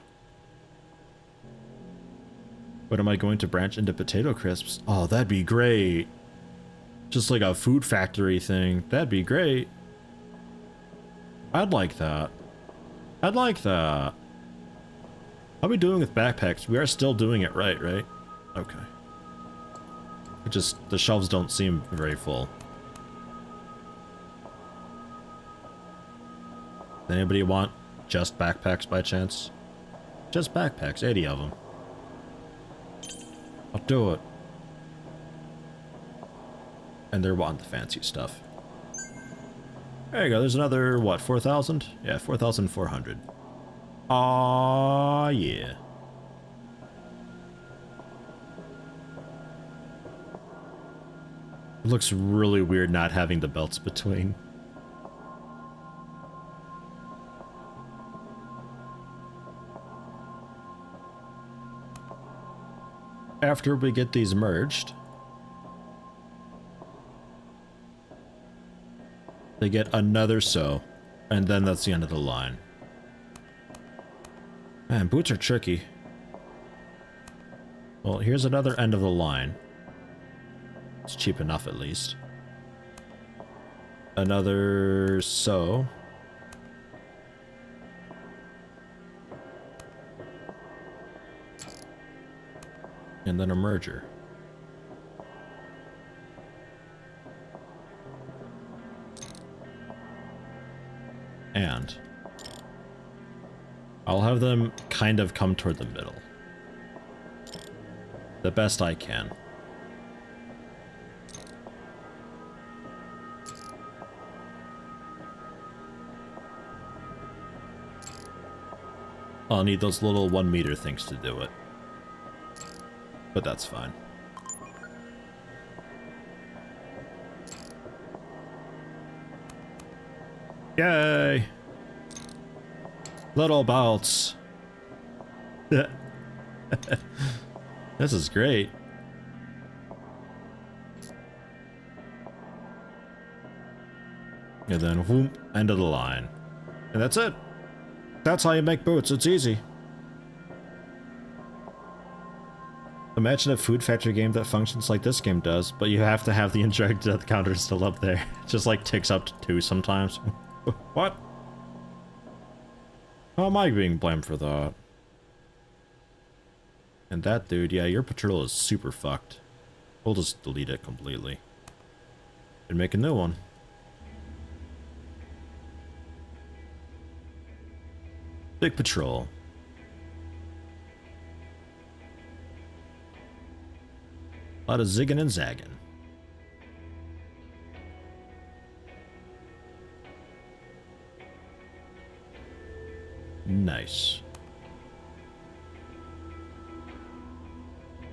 But am I going to branch into potato crisps? Oh, that'd be great. Just like a food factory thing. That'd be great. I'd like that. I'd like that. How are we doing with backpacks? We are still doing it right? Okay. It just, the shelves don't seem very full. Anybody want just backpacks by chance? Just backpacks, 80 of them. I'll do it. And they're wanting the fancy stuff. There you go, there's another, what, 4,000? Yeah, 4,400. Aww, yeah. It looks really weird not having the belts between. After we get these merged, they get another sew, and then that's the end of the line. Man, boots are tricky. Well, here's another end of the line. It's cheap enough, at least. Another sew. And then a merger. And I'll have them kind of come toward the middle. The best I can. I'll need those little 1 meter things to do it. But that's fine. Yay! Little belts. This is great. And then whoop, end of the line. And that's it. That's how you make boots. It's easy. Imagine a food factory game that functions like this game does, but you have to have the inject death counter still up there. It just like ticks up to 2 sometimes. What? How am I being blamed for that? And that dude, yeah, your patrol is super fucked. We'll just delete it completely. And make a new one. Big patrol. A lot of zigging and zagging. Nice.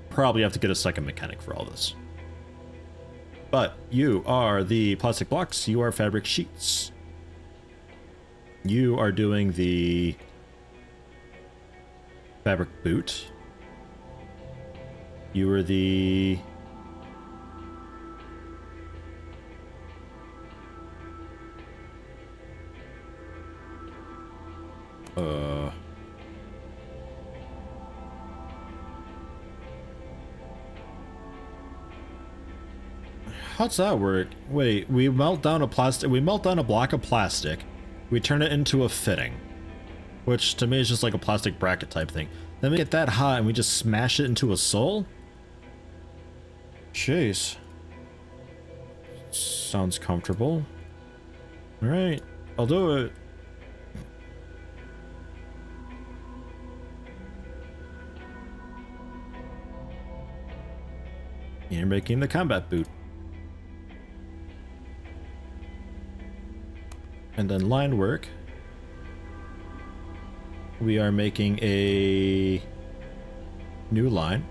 Probably have to get a second mechanic for all this. But you are the plastic blocks, you are fabric sheets. You are doing the fabric boot. You are the how's that work? Wait, we melt down a block of plastic, we turn it into a fitting, which to me is just like a plastic bracket type thing. Then we get that hot and we just smash it into a sole? Jeez. Sounds comfortable. Alright, I'll do it. You're making the combat boot. And then line work. We are making a new line.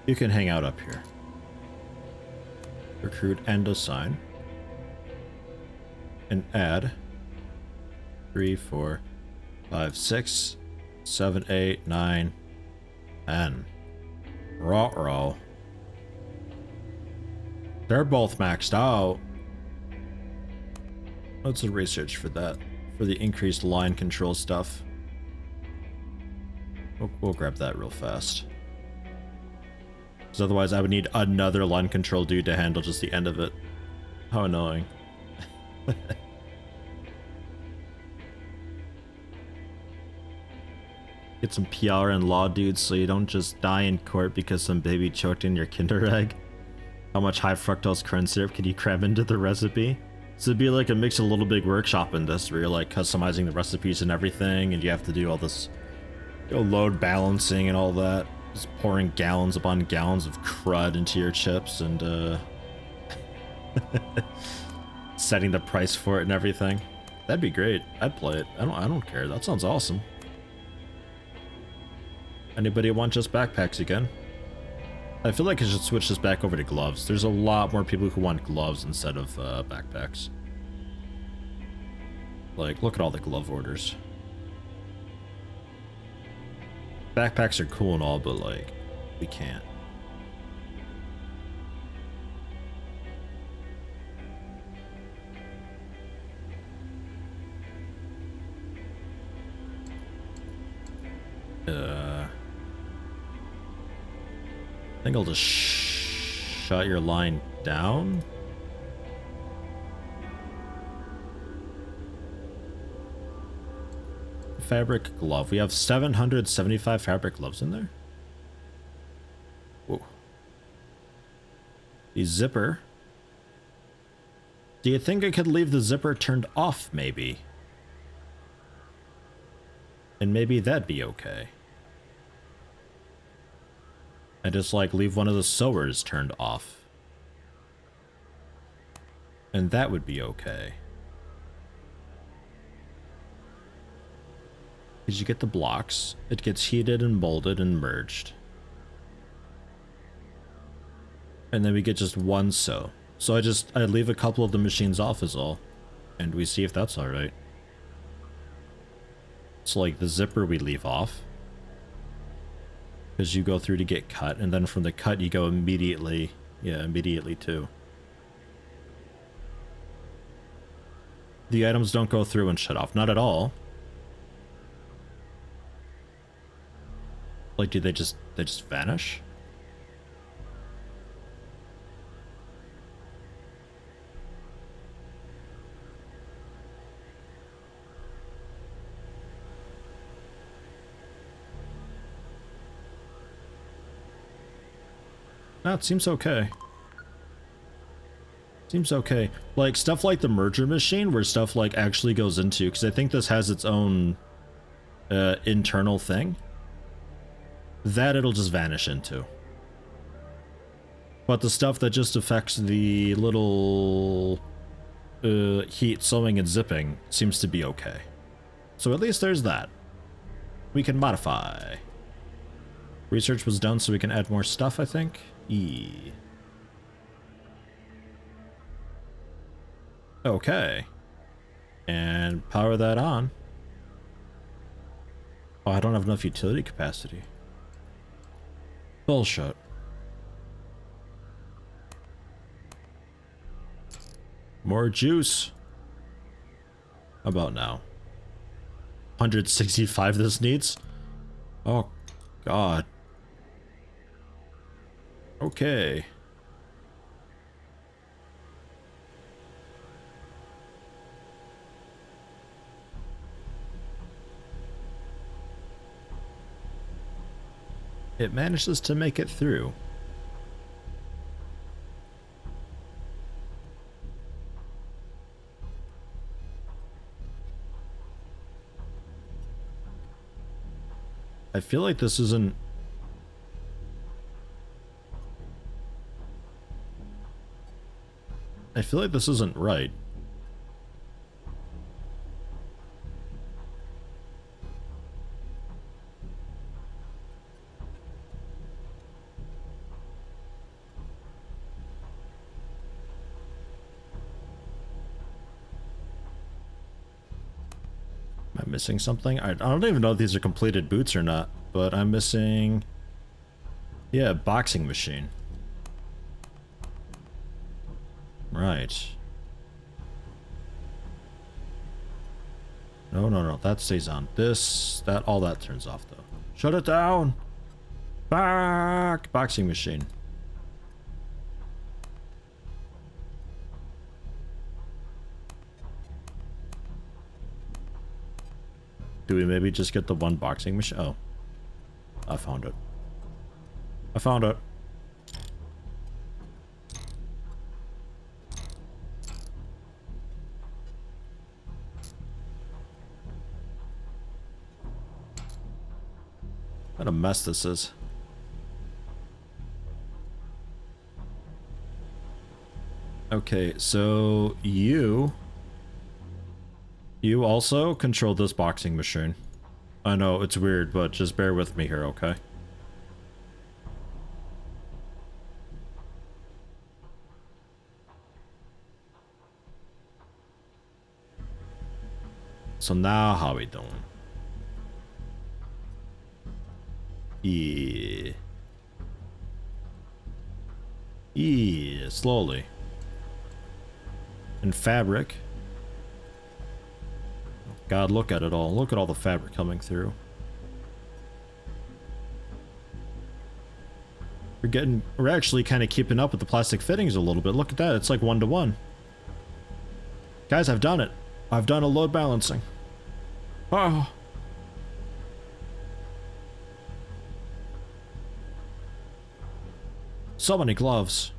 You can hang out up here. Recruit and assign. And add 3, 4, 5, 6, 7, 8, 9, 10. Ruh-roh. They're both maxed out. What's the research for that? For the increased line control stuff. We'll grab that real fast. Because otherwise I would need another line control dude to handle just the end of it. How annoying. Get some PR and law dudes so you don't just die in court because some baby choked in your Kinder egg. How much high fructose corn syrup can you cram into the recipe? So it'd be like a mix of Little Big Workshop in this, where you're like customizing the recipes and everything, and you have to do all this load balancing and all that. Just pouring gallons upon gallons of crud into your chips and setting the price for it and everything. That'd be great. I'd play it. I don't care. That sounds awesome. Anybody want just backpacks again? I feel like I should switch this back over to gloves. There's a lot more people who want gloves instead of backpacks. Like, look at all the glove orders. Backpacks are cool and all, but like, we can't. I think I'll just shut your line down. Fabric glove. We have 775 fabric gloves in there. Whoa. The zipper. Do you think I could leave the zipper turned off, maybe? And maybe that'd be okay. I just like leave one of the sewers turned off. And that would be okay. Because you get the blocks, it gets heated and molded and merged. And then we get just one sew. So I leave a couple of the machines off is all. And we see if that's alright. So like the zipper we leave off. Because you go through to get cut, and then from the cut you go immediately, immediately too. The items don't go through and shut off, not at all. Like, do they just vanish? No, it seems okay. Seems okay. Like, stuff like the merger machine, where stuff, like, actually goes into, because I think this has its own internal thing, that it'll just vanish into. But the stuff that just affects the little heat, sewing, and zipping seems to be okay. So at least there's that. We can modify. Research was done so we can add more stuff, I think. Okay. And power that on. Oh, I don't have enough utility capacity. Bullshit. More juice. How about now? 165 this needs? Oh, God. Okay. It manages to make it through. I feel like this isn't... I feel like this isn't right. Am I missing something? I don't even know if these are completed boots or not, but I'm missing... Yeah, boxing machine. Right. No, that stays on. All that turns off though. Shut it down! Back! Boxing machine. Do we maybe just get the one boxing machine? Oh. I found it. I found it. What a mess this is. Okay, so you also control this boxing machine. I know, it's weird, but just bear with me here, okay? So now how we doing? Yeah. Yeah, slowly. And fabric. God, look at it all. Look at all the fabric coming through. We're actually kind of keeping up with the plastic fittings a little bit. Look at that. It's like 1-to-1. Guys, I've done it. I've done a load balancing. Oh. So many gloves.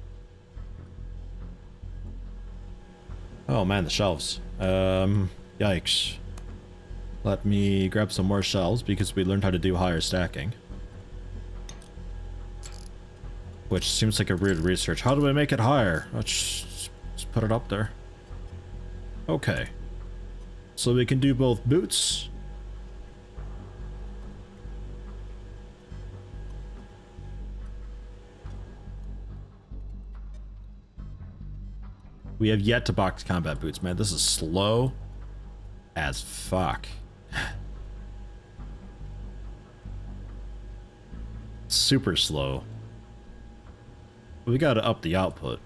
Oh man, the shelves. Yikes. Let me grab some more shelves because we learned how to do higher stacking. Which seems like a weird research. How do I make it higher? Let's just put it up there. Okay. So we can do both boots. We have yet to box combat boots, man. This is slow as fuck. Super slow. We gotta up the output.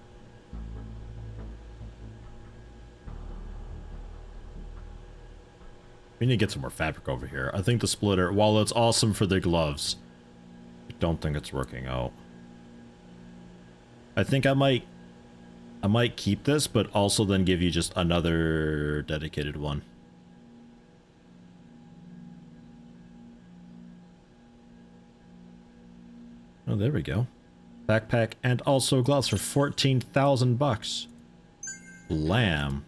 We need to get some more fabric over here. I think the splitter, while it's awesome for the gloves, I don't think it's working out. I think I might keep this, but also then give you just another dedicated one. Oh, there we go. Backpack and also gloves for 14,000 bucks. Lamb.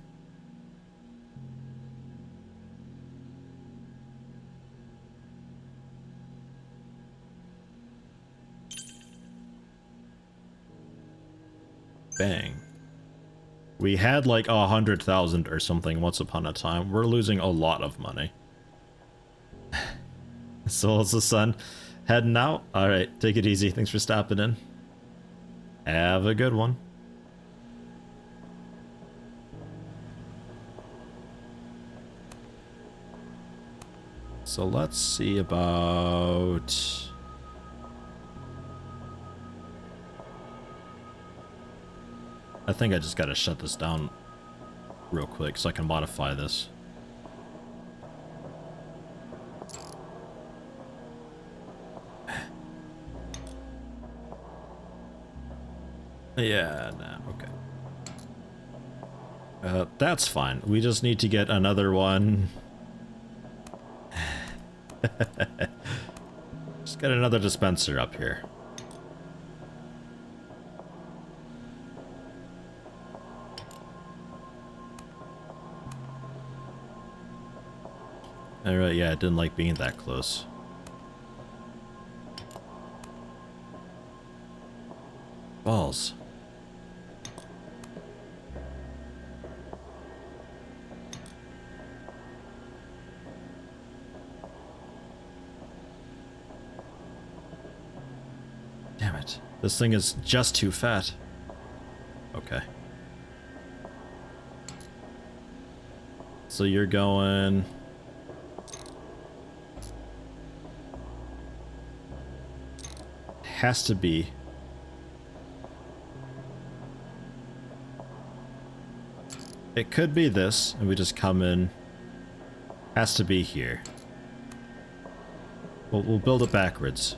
Bang. We had like 100,000 or something once upon a time. We're losing a lot of money. So is the sun heading out? Alright, take it easy. Thanks for stopping in. Have a good one. So let's see about... I think I just gotta shut this down real quick so I can modify this. Yeah, nah, okay. That's fine. We just need to get another one. Just get another dispenser up here. Alright, yeah, I didn't like being that close. Balls. Damn it. This thing is just too fat. Okay. So you're going... Has to be. It could be this, and we just come in. Has to be here. We'll build it backwards.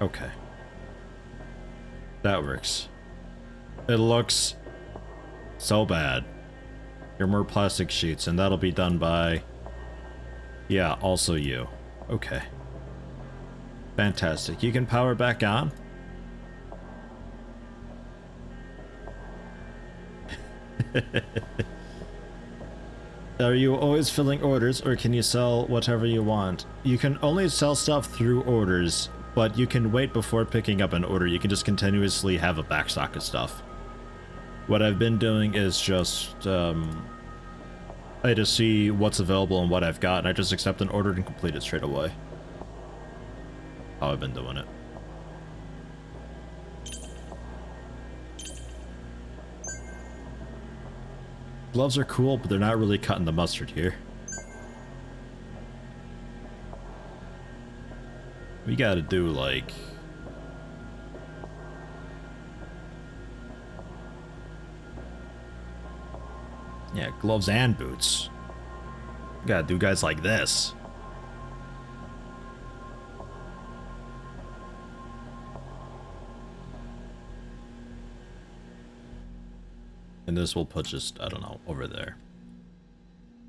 Okay. That works. It looks so bad. Here are more plastic sheets, and that'll be done by... Yeah, also you. Okay. Fantastic. You can power back on? Are you always filling orders, or can you sell whatever you want? You can only sell stuff through orders, but you can wait before picking up an order. You can just continuously have a backstock of stuff. What I've been doing is just, I just see what's available and what I've got, and I just accept an order and complete it straight away. How I've been doing it. Gloves are cool, but they're not really cutting the mustard here. We gotta do, like... Yeah, gloves and boots. We gotta do guys like this. And this will put just, I don't know, over there.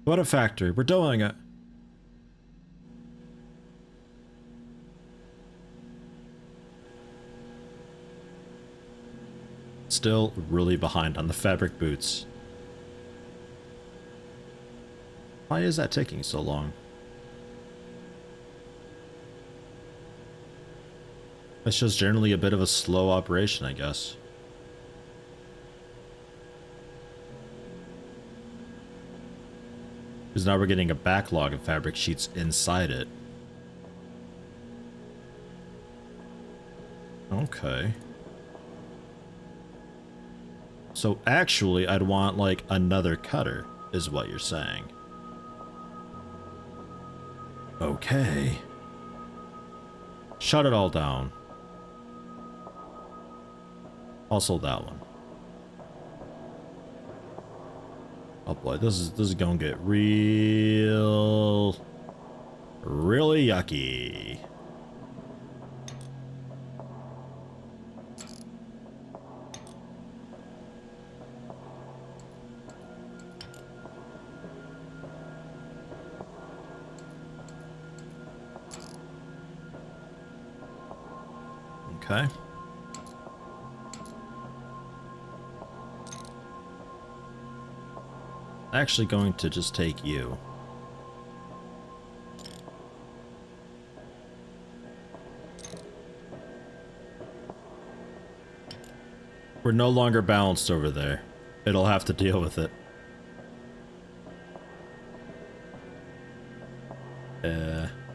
What a factory. We're doing it. Still really behind on the fabric boots. Why is that taking so long? It's just generally a bit of a slow operation, I guess. Because now we're getting a backlog of fabric sheets inside it. Okay. So actually, I'd want like another cutter, is what you're saying. Okay. Shut it all down. Also that one. Oh boy, this is gonna get really yucky. Okay. Actually going to just take you. We're no longer balanced over there. It'll have to deal with it.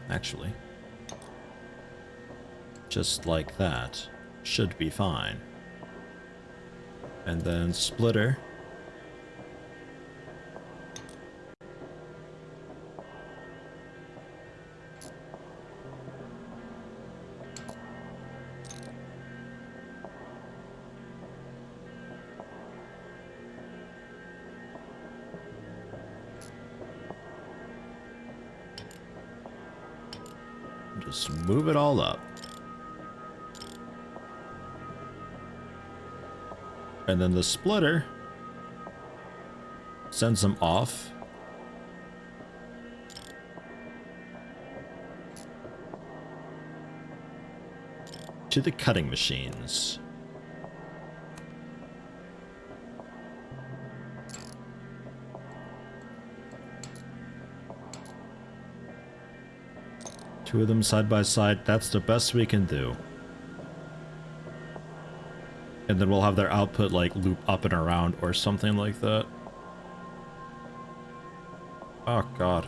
Actually. Just like that. Should be fine. And then splitter. Just move it all up. And then the splitter sends them off to the cutting machines. Two of them side by side, that's the best we can do. And then we'll have their output like loop up and around or something like that. Oh god.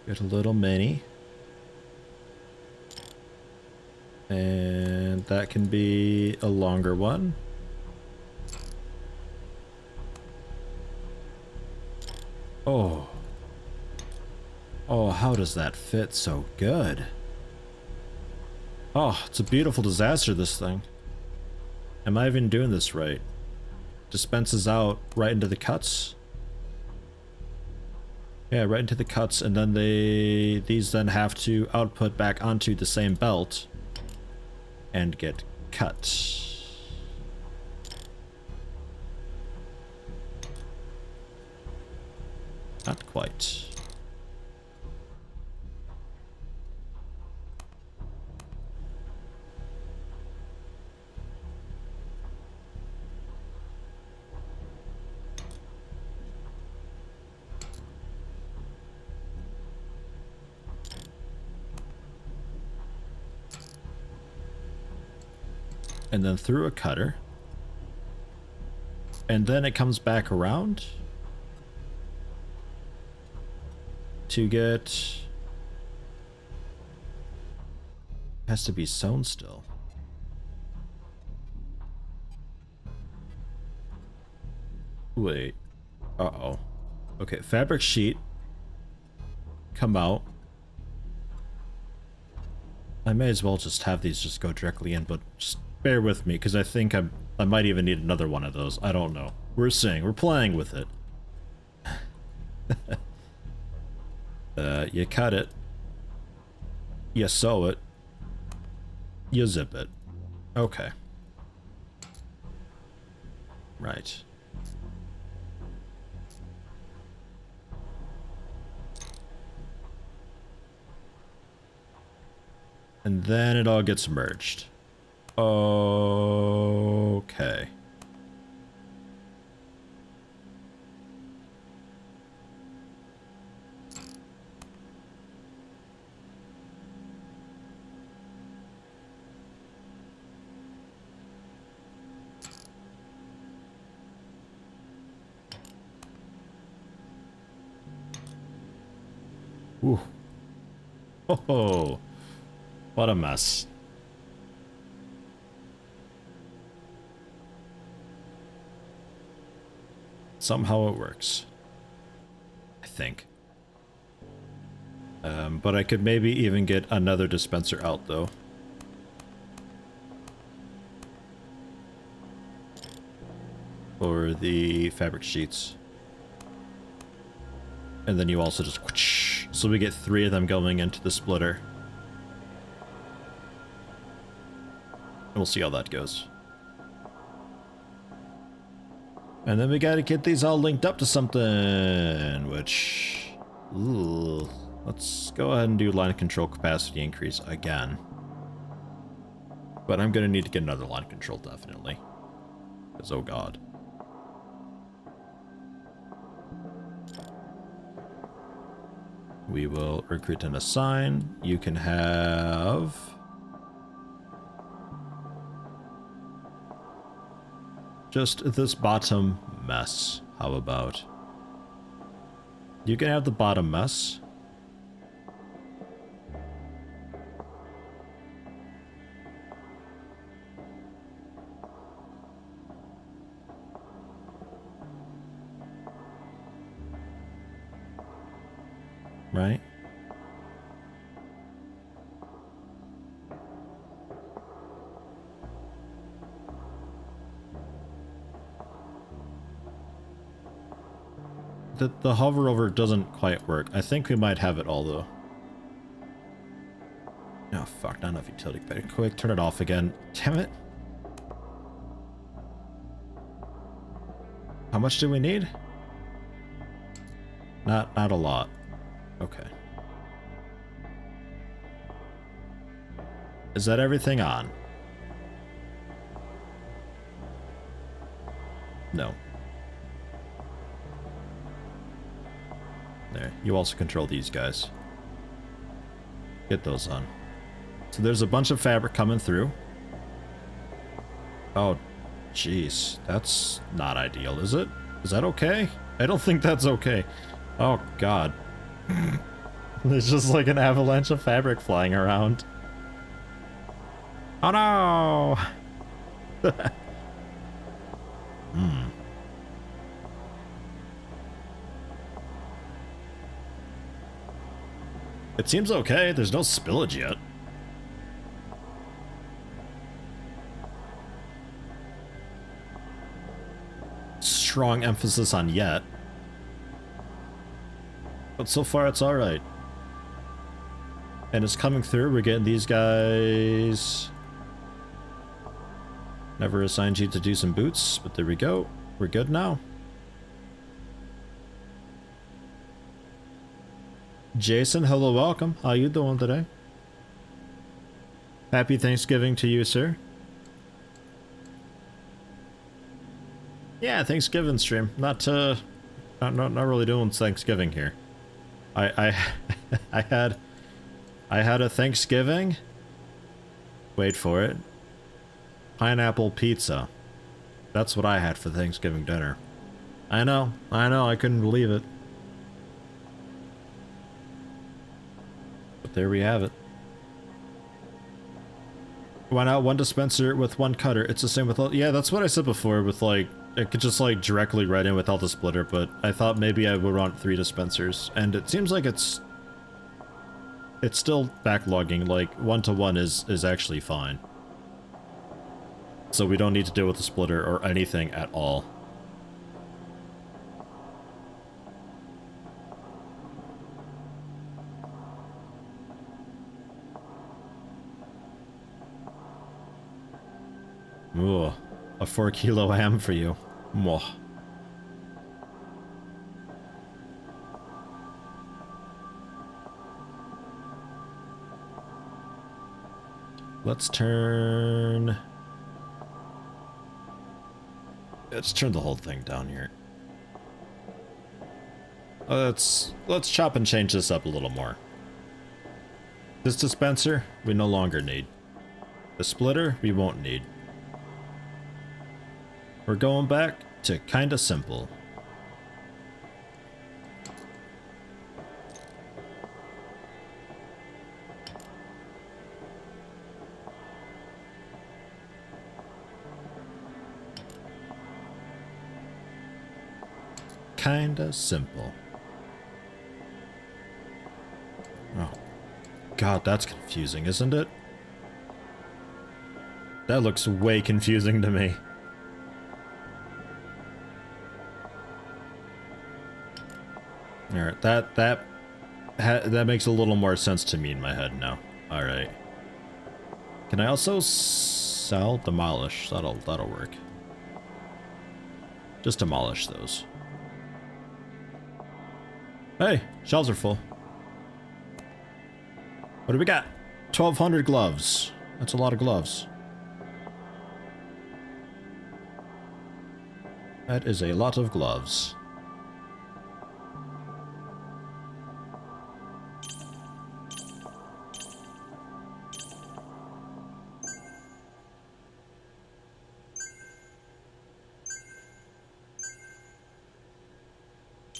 Get a little mini. And that can be a longer one. Oh. Oh, how does that fit so good? Oh, it's a beautiful disaster, this thing. Am I even doing this right? Dispenses out right into the cuts? Yeah, right into the cuts, and then these then have to output back onto the same belt and get cut. Not quite. And then through a cutter. And then it comes back around to get... Has to be sewn still. Wait. Uh-oh. Okay, fabric sheet. Come out. I may as well just have these just go directly in, but just bear with me, because I think I might even need another one of those. I don't know. We're playing with it. You cut it. You sew it. You zip it. Okay. Right. And then it all gets merged. Okay. Ooh. Oh, what a mess. Somehow it works. I think. But I could maybe even get another dispenser out, though. For the fabric sheets. And then you also just... So we get 3 of them going into the splitter. And we'll see how that goes. And then we gotta get these all linked up to something, which... Ooh, let's go ahead and do line control capacity increase again. But I'm gonna need to get another line control, definitely. Because, oh god. We will recruit and assign. You can have... just this bottom mess. How about? You can have the bottom mess. Right? The hover over doesn't quite work. I think we might have it all though. Oh fuck, not enough utility. Quick, turn it off again. Damn it. How much do we need? Not a lot. Okay. Is that everything on? No. There. You also control these guys. Get those on. So there's a bunch of fabric coming through. Oh, jeez. That's not ideal, is it? Is that okay? I don't think that's okay. Oh, God. There's just like an avalanche of fabric flying around. Oh, no! It seems okay. There's no spillage yet. Strong emphasis on yet. But so far it's alright. And it's coming through. We're getting these guys. Never assigned you to do some boots, but there we go. We're good now. Jason, hello, welcome. How you doing today? Happy Thanksgiving to you, sir. Yeah, Thanksgiving stream. Not really doing Thanksgiving here. I had a Thanksgiving. Wait for it. Pineapple pizza. That's what I had for Thanksgiving dinner. I know, I couldn't believe it. But there we have it. Why not one dispenser with one cutter? It's the same with all... Yeah, that's what I said before with like... It could just like directly right in without the splitter, but I thought maybe I would want 3 dispensers. And it seems like it's still backlogging, like 1-to-1 is actually fine. So we don't need to deal with the splitter or anything at all. Ooh, a 4-kilo ham for you. Mwah. Let's turn the whole thing down here. Let's chop and change this up a little more. This dispenser, we no longer need. The splitter, we won't need. We're going back to kinda simple. Kinda simple. Oh, God, that's confusing, isn't it? That looks way confusing to me. Alright, that makes a little more sense to me in my head now. Alright. Can I also sell? Demolish. That'll work. Just demolish those. Hey, shelves are full. What do we got? 1,200 gloves. That's a lot of gloves. That is a lot of gloves.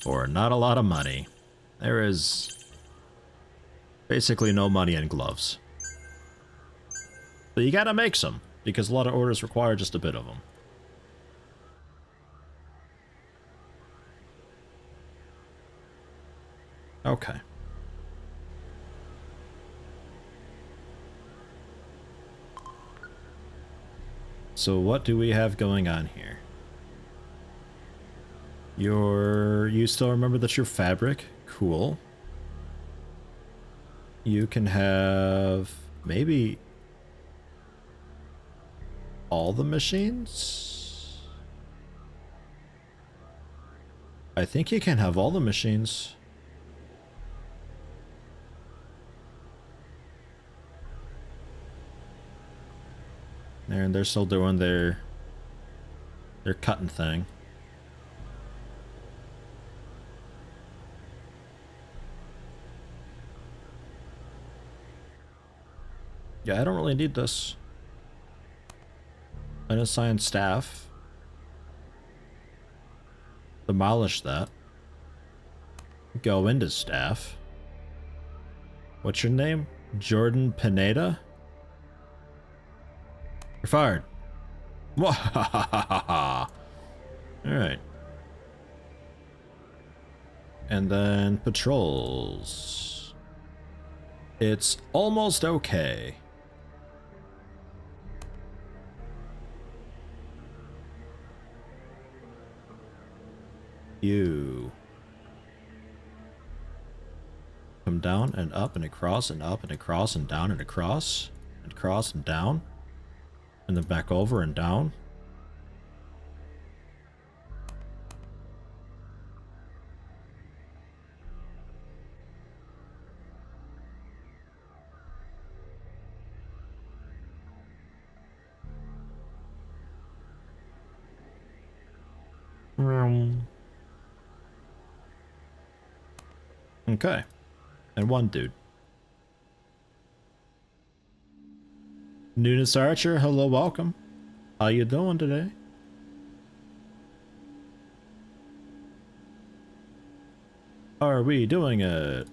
for not a lot of money. There is basically no money in gloves. But you gotta make some, because a lot of orders require just a bit of them. Okay. So what do we have going on here? You still remember that you're fabric? Cool. You can have maybe all the machines? I think you can have all the machines. And they're still doing their cutting thing. Yeah, I don't really need this. Unassign staff. Demolish that. Go into staff. What's your name? Jordan Pineda? You're fired. Alright. And then patrols. It's almost okay. You come down and up and across and up and across and down and across and cross and down and then back over and down. Okay. And one dude. Nunes Archer, hello, welcome. How you doing today? Are we doing it?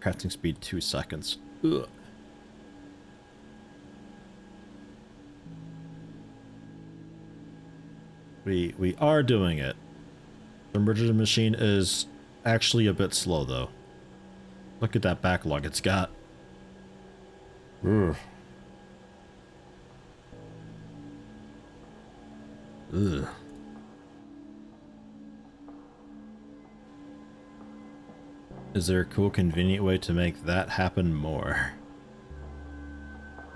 Crafting speed 2 seconds. Ugh. We are doing it. The merger machine is actually a bit slow though. Look at that backlog it's got. Ugh. Ugh. Is there a cool, convenient way to make that happen more?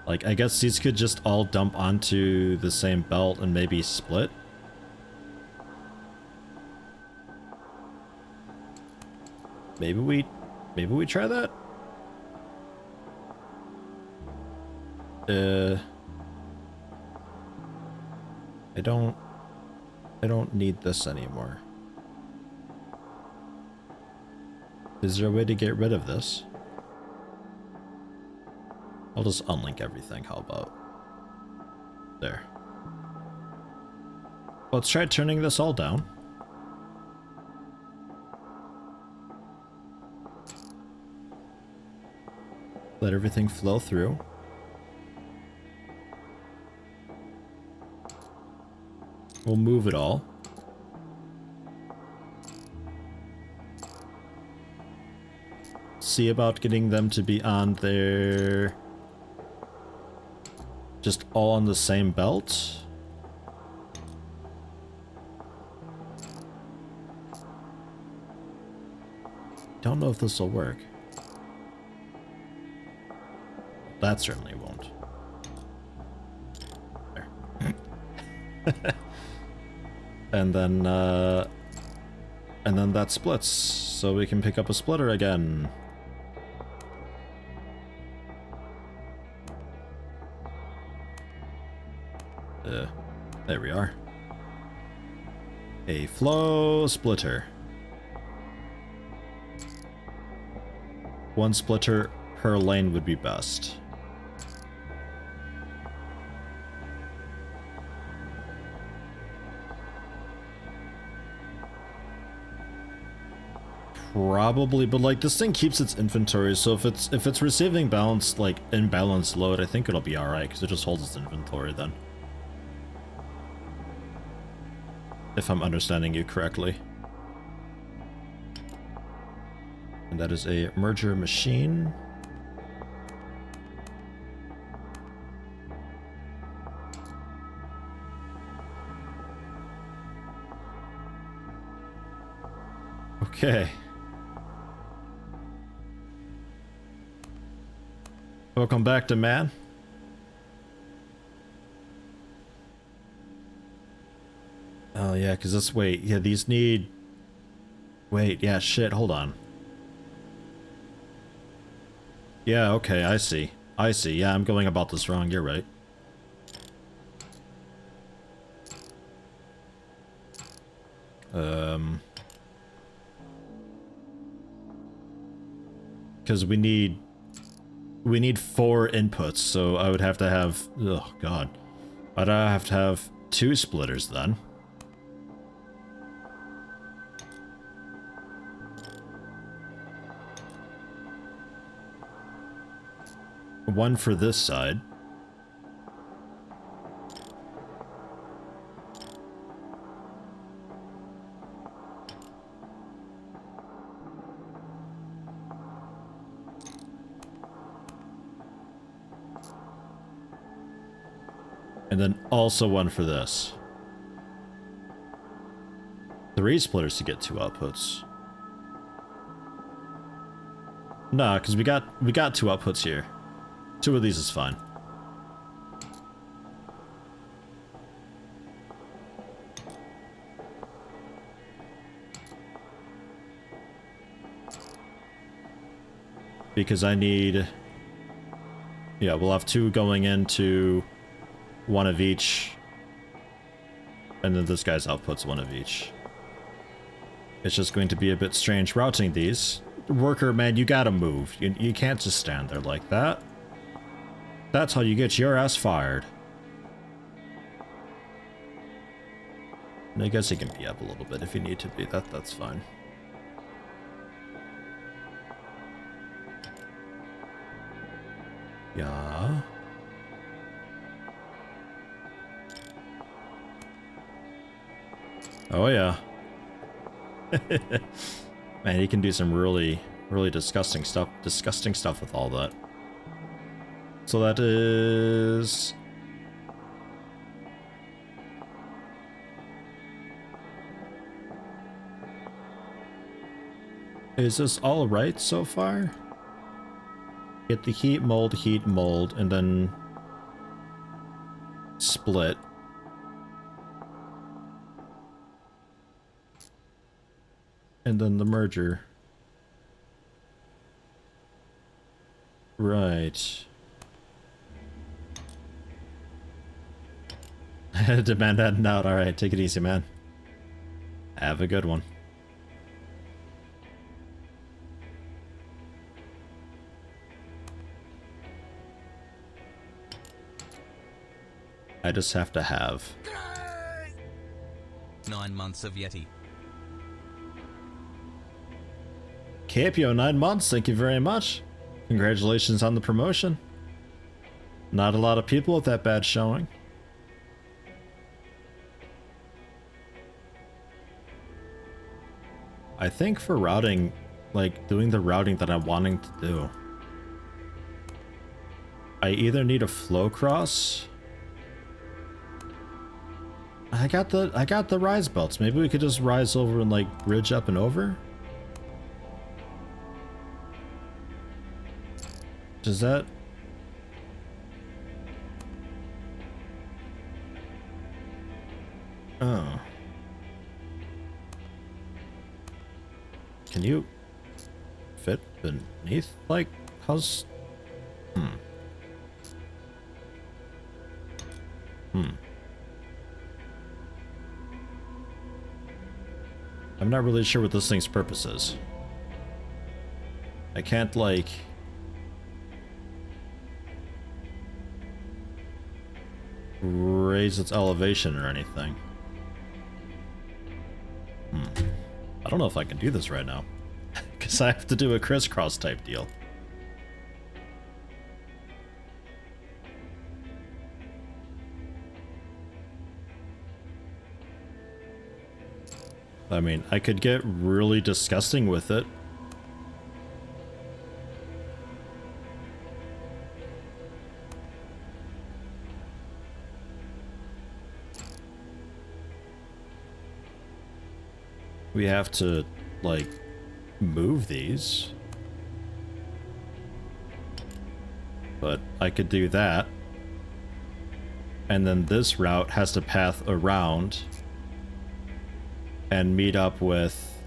Like, I guess these could just all dump onto the same belt and maybe split? Maybe we try that? I don't need this anymore. Is there a way to get rid of this? I'll just unlink everything, how about? There. Let's try turning this all down. Let everything flow through. We'll move it all. See about getting them to be on their... just all on the same belt. Don't know if this will work. That certainly won't. There. And then that splits, so we can pick up a splitter again. There we are. A flow splitter. One splitter per lane would be best. Probably, but like this thing keeps its inventory, so if it's receiving balanced, like imbalanced load, I think it'll be alright, because it just holds its inventory then. If I'm understanding you correctly. And that is a merger machine. Okay. Welcome back to man. Oh yeah, because this, wait, yeah, these need, wait, yeah, shit, hold on. Yeah, okay, I see. I see, yeah, I'm going about this wrong, you're right. Because we need 4 inputs, so I would have to have, oh god. I'd have to have 2 splitters then. One for this side. And then also one for this. 3 splitters to get 2 outputs. Nah, because we got 2 outputs here. 2 of these is fine. Because I need... Yeah, we'll have 2 going into 1 of each. And then this guy's outputs 1 of each. It's just going to be a bit strange routing these. Worker, man, you gotta move. You can't just stand there like that. That's how you get your ass fired. And I guess he can be up a little bit if you need to be. That's fine. Yeah. Oh yeah. Man, he can do some really disgusting stuff with all that. So that is... Is this all right so far? Get the heat, mold, and then split. And then the merger. Right. Demand that out. Alright, take it easy, man. Have a good one. I just have to have 9 months of Yeti. Capio, 9 months, thank you very much. Congratulations on the promotion. Not a lot of people with that bad showing. I think for routing, like doing the routing that I'm wanting to do, I either need a flow cross. I got the rise belts. Maybe we could just rise over and like bridge up and over. Does that... Oh. Can you fit beneath? Like, how's... I'm not really sure what this thing's purpose is. I can't, like... raise its elevation or anything. I don't know if I can do this right now. Because I have to do a crisscross type deal. I mean, I could get really disgusting with it. We have to, like, move these. But I could do that. And then this route has to path around and meet up with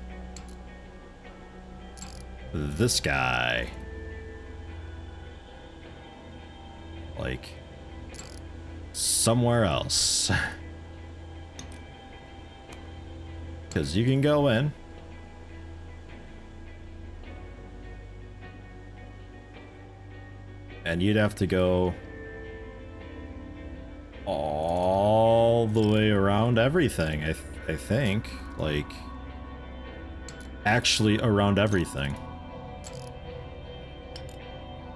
this guy. Like, somewhere else. Because you can go in. And you'd have to go all the way around everything, I think. Like, actually around everything.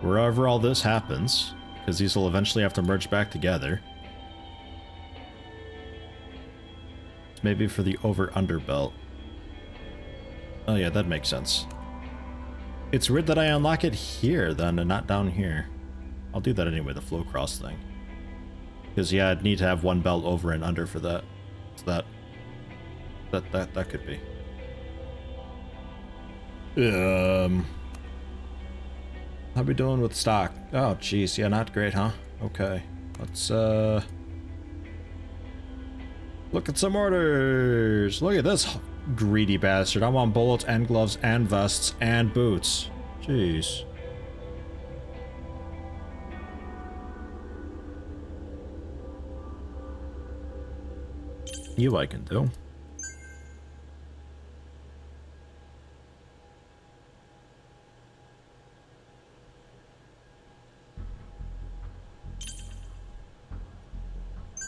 Wherever all this happens, because these will eventually have to merge back together. Maybe for the over-under belt. Oh yeah, that makes sense. It's weird that I unlock it here then and not down here. I'll do that anyway, the flow cross thing. Because yeah, I'd need to have one belt over and under for that. So that could be. How we doing with stock? Oh jeez, yeah, not great, huh? Okay. Let's look at some orders. Look at this greedy bastard. I want bullets and gloves and vests and boots. Jeez. You I can do.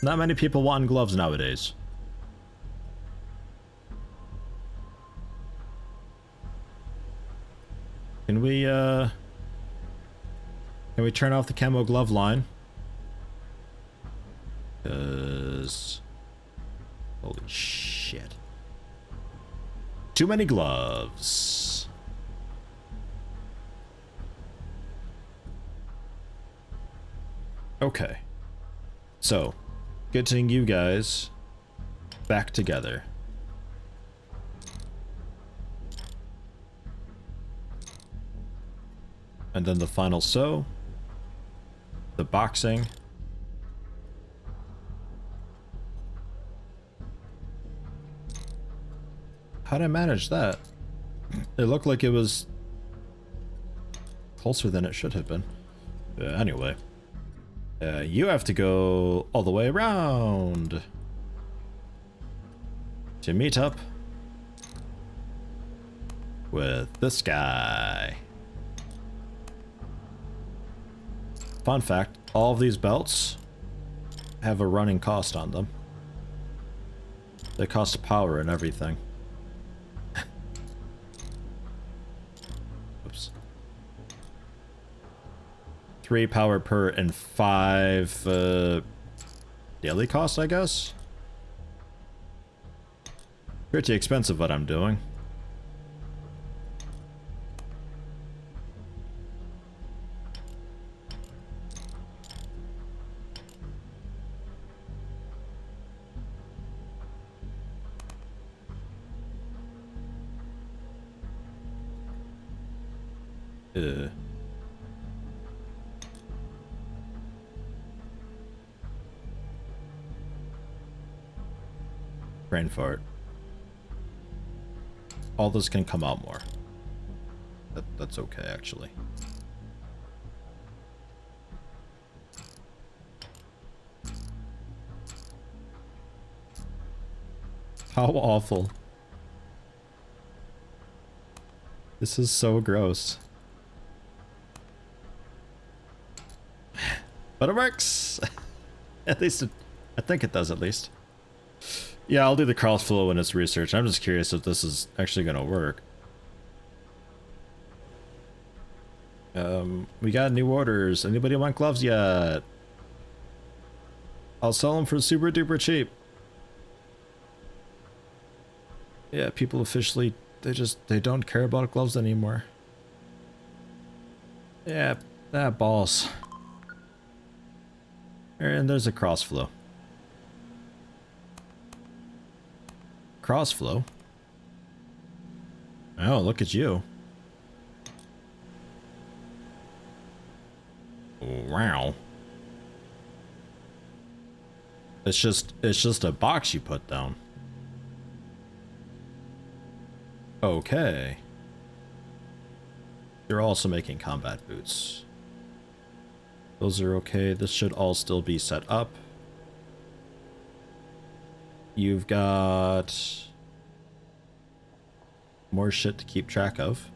Not many people want gloves nowadays. Can we turn off the camo glove line? 'Cause holy shit. Too many gloves. Okay. So, getting you guys back together. And then the final sew. The boxing. How'd I manage that? It looked like it was closer than it should have been. Anyway. You have to go all the way around to meet up with this guy. Fun fact, all of these belts have a running cost on them. They cost power and everything. Oops. 3 power per and 5 daily cost, I guess. Pretty expensive what I'm doing. Brain fart. All this can come out more. That's okay, actually. How awful. This is so gross. But it works! At least I think it does, at least. Yeah, I'll do the cross flow when it's research. I'm just curious if this is actually going to work. We got new orders. Anybody want gloves yet? I'll sell them for super duper cheap. Yeah, people officially, they don't care about gloves anymore. Yeah, balls. And there's a crossflow. Crossflow? Oh, look at you. Wow. It's just a box you put down. Okay. They're also making combat boots. Those are okay. This should all still be set up. You've got more shit to keep track of.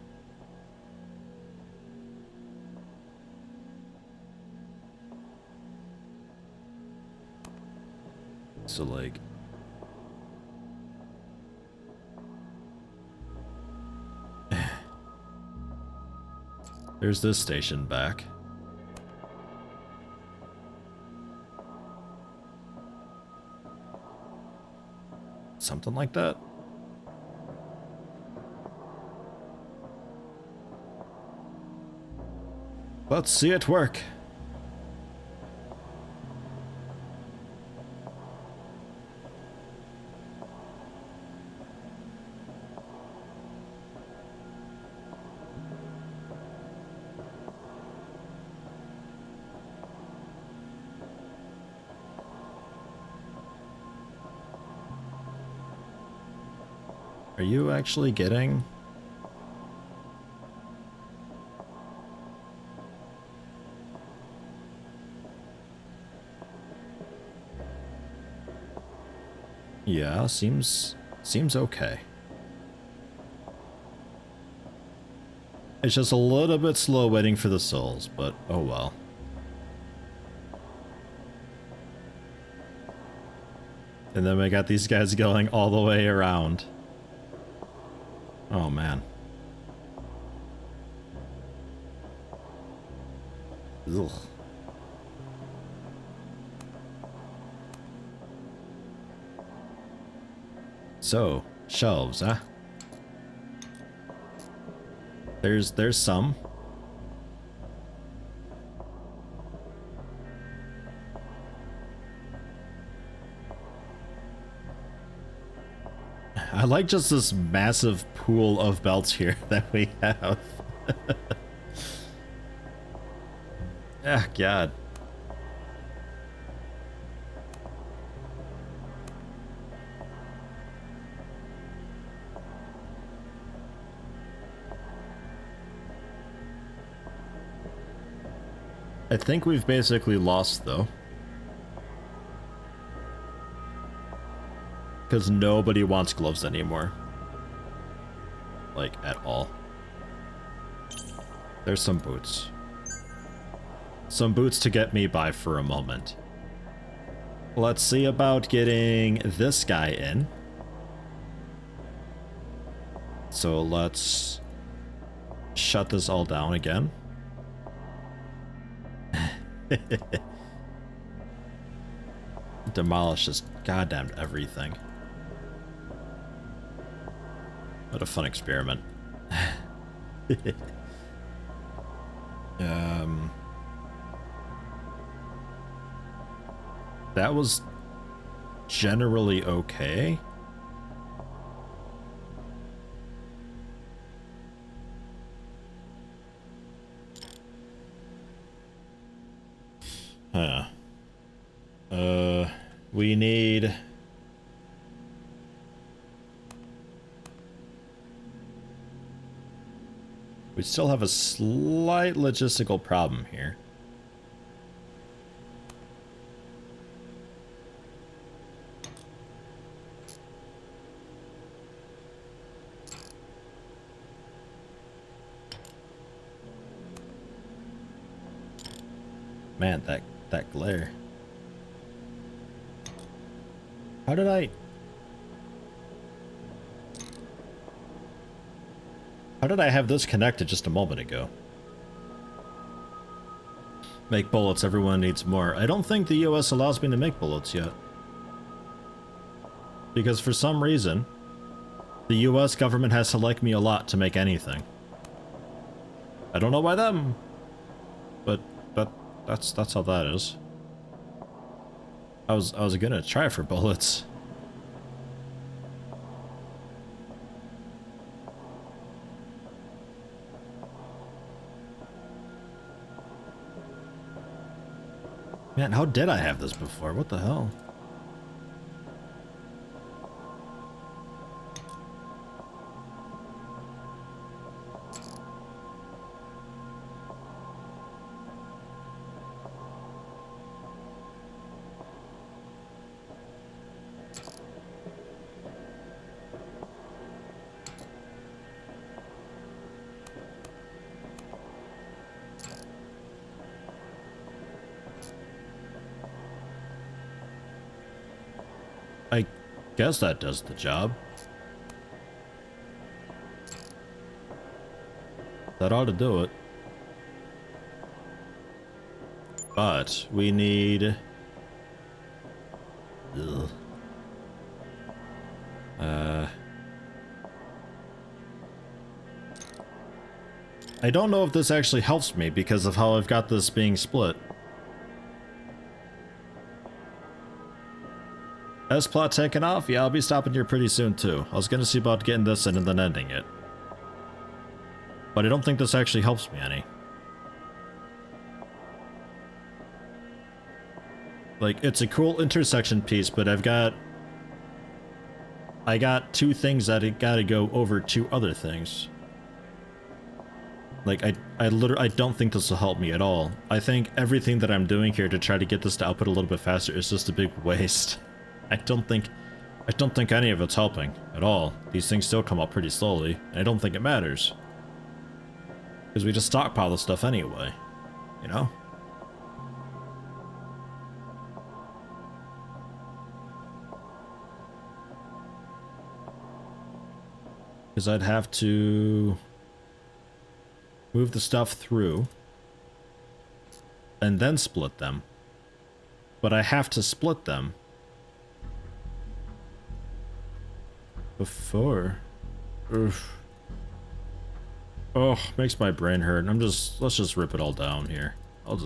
So like there's this station back. Something like that. Let's see it work. Are you actually getting? Yeah, seems okay. It's just a little bit slow waiting for the souls, but oh well. And then we got these guys going all the way around. Oh man. Ugh. So, shelves, huh? There's some. I like just this massive pool of belts here that we have. Ah, God. I think we've basically lost, though. Because nobody wants gloves anymore. Like, at all. There's some boots. Some boots to get me by for a moment. Let's see about getting this guy in. So let's shut this all down again. Demolish just goddamn everything. What a fun experiment. That was generally okay. Huh. We need... We still have a slight logistical problem here. Man, that glare. How did I have this connected just a moment ago? Make bullets, everyone needs more. I don't think the US allows me to make bullets yet. Because for some reason, the US government has to like me a lot to make anything. I don't know why them, but that's how that is. I was gonna try for bullets. Man, how did I have this before? What the hell? I guess that does the job. That ought to do it. But we need... Ugh. I don't know if this actually helps me because of how I've got this being split. S-plot taken off? Yeah, I'll be stopping here pretty soon too. I was gonna see about getting this in and then ending it. But I don't think this actually helps me any. Like, it's a cool intersection piece, but I got two things that it gotta go over two other things. Like, I don't think this will help me at all. I think everything that I'm doing here to try to get this to output a little bit faster is just a big waste. I don't think any of it's helping at all. These things still come up pretty slowly, and I don't think it matters. Because we just stockpile the stuff anyway, you know? Because I'd have to move the stuff through and then split them. But I have to split them before. Oof. Oh, makes my brain hurt. Let's just rip it all down here. Oh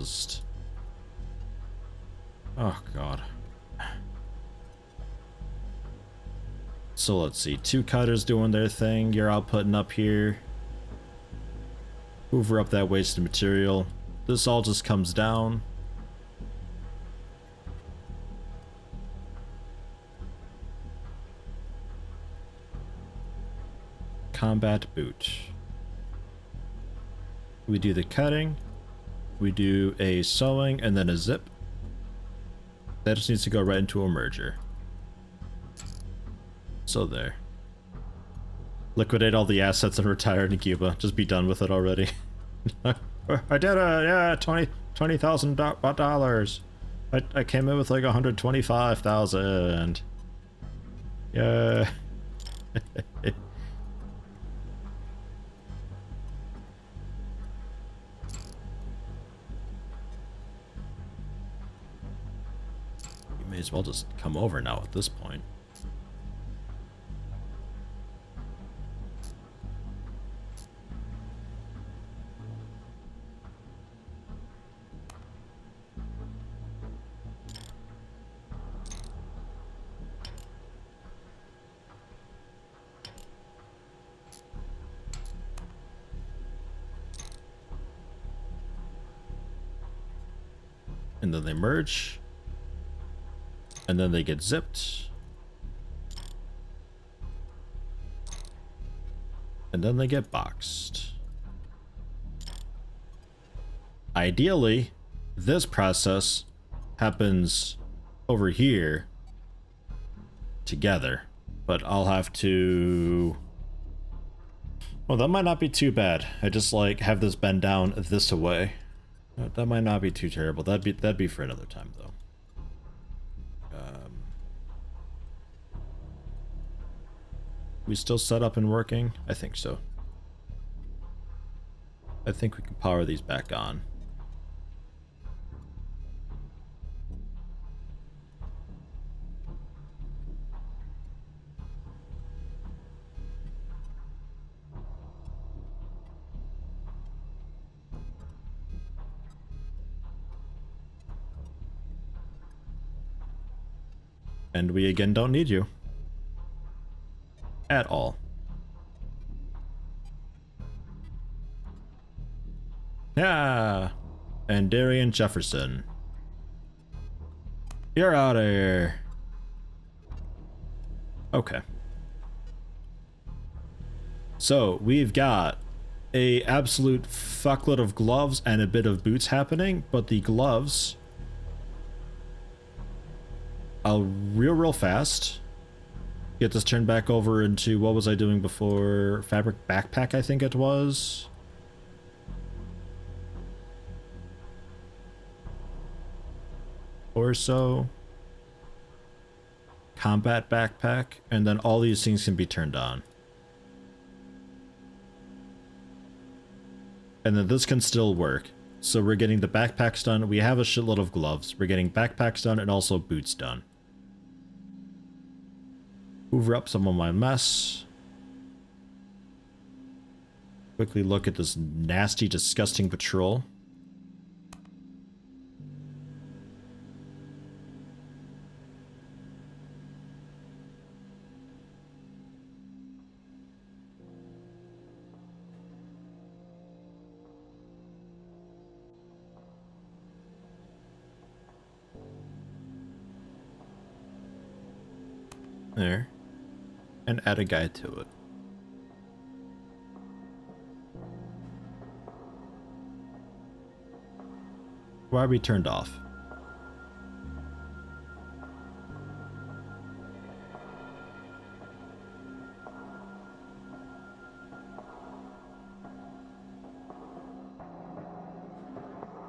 god. So let's see, two cutters doing their thing, you're outputting up here. Hoover up that wasted material. This all just comes down. Combat boot. We do the cutting. We do a sewing and then a zip. That just needs to go right into a merger. So there. Liquidate all the assets and retire to Cuba. Just be done with it already. I did it! Yeah, $20,000. I came in with like 125,000. Yeah. You may as well just come over now at this point. And then they merge. And then they get zipped. And then they get boxed. Ideally, this process happens over here together. But I'll have to... Well, that might not be too bad. I just like have this bend down this away. That might not be too terrible. That'd be for another time, though. We still set up and working? I think so. I think we can power these back on. And we again don't need you. At all. Yeah. And Darian Jefferson. You're out of here. Okay. So we've got a absolute fuckload of gloves and a bit of boots happening, but the gloves, I'll real fast get this turned back over into, what was I doing before? Fabric backpack, I think it was. Or so. Combat backpack, and then all these things can be turned on. And then this can still work. So we're getting the backpacks done. We have a shitload of gloves. We're getting backpacks done and also boots done. Hoover up some of my mess. Quickly look at this nasty, disgusting patrol. There. And add a guide to it. Why are we turned off?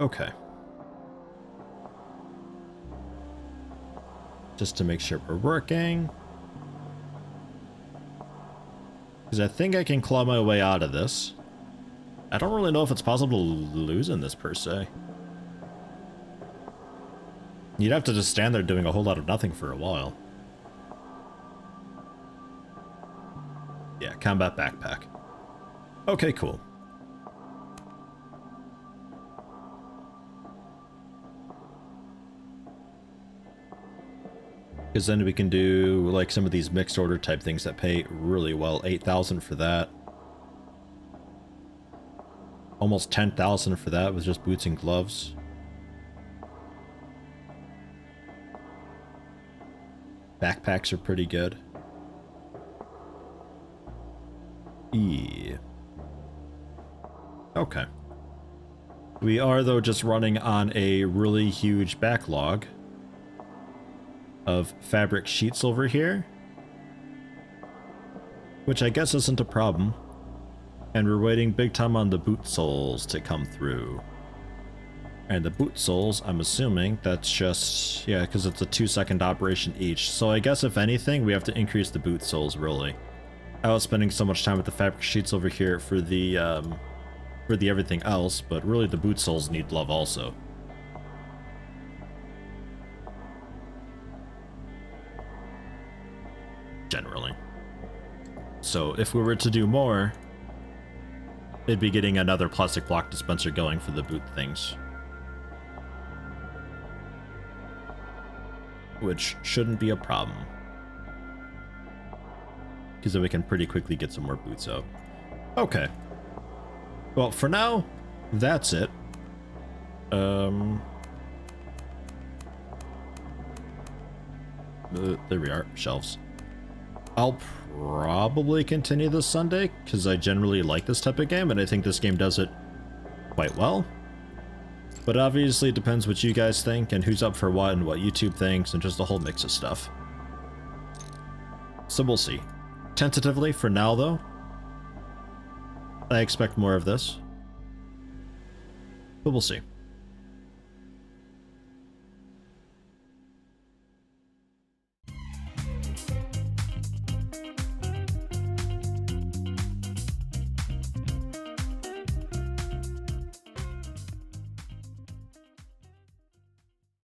Okay. Just to make sure we're working. Because I think I can claw my way out of this. I don't really know if it's possible to lose in this per se. You'd have to just stand there doing a whole lot of nothing for a while. Yeah, combat backpack. Okay, cool. Because then we can do like some of these mixed order type things that pay really well. 8,000 for that. Almost 10,000 for that with just boots and gloves. Backpacks are pretty good. Yeah. Okay. We are though just running on a really huge backlog of fabric sheets over here, which I guess isn't a problem. And we're waiting big time on the boot soles to come through. And the boot soles, I'm assuming that's just, yeah, because it's a 2-second operation each. So I guess if anything, we have to increase the boot soles really. I was spending so much time with the fabric sheets over here for the everything else, but really the boot soles need love also. Generally. So if we were to do more, it'd be getting another plastic block dispenser going for the boot things. Which shouldn't be a problem. Because then we can pretty quickly get some more boots out. Okay. Well, for now, that's it. There we are, shelves. I'll probably continue this Sunday, because I generally like this type of game, and I think this game does it quite well. But obviously it depends what you guys think, and who's up for what, and what YouTube thinks, and just a whole mix of stuff. So we'll see. Tentatively, for now though, I expect more of this. But we'll see.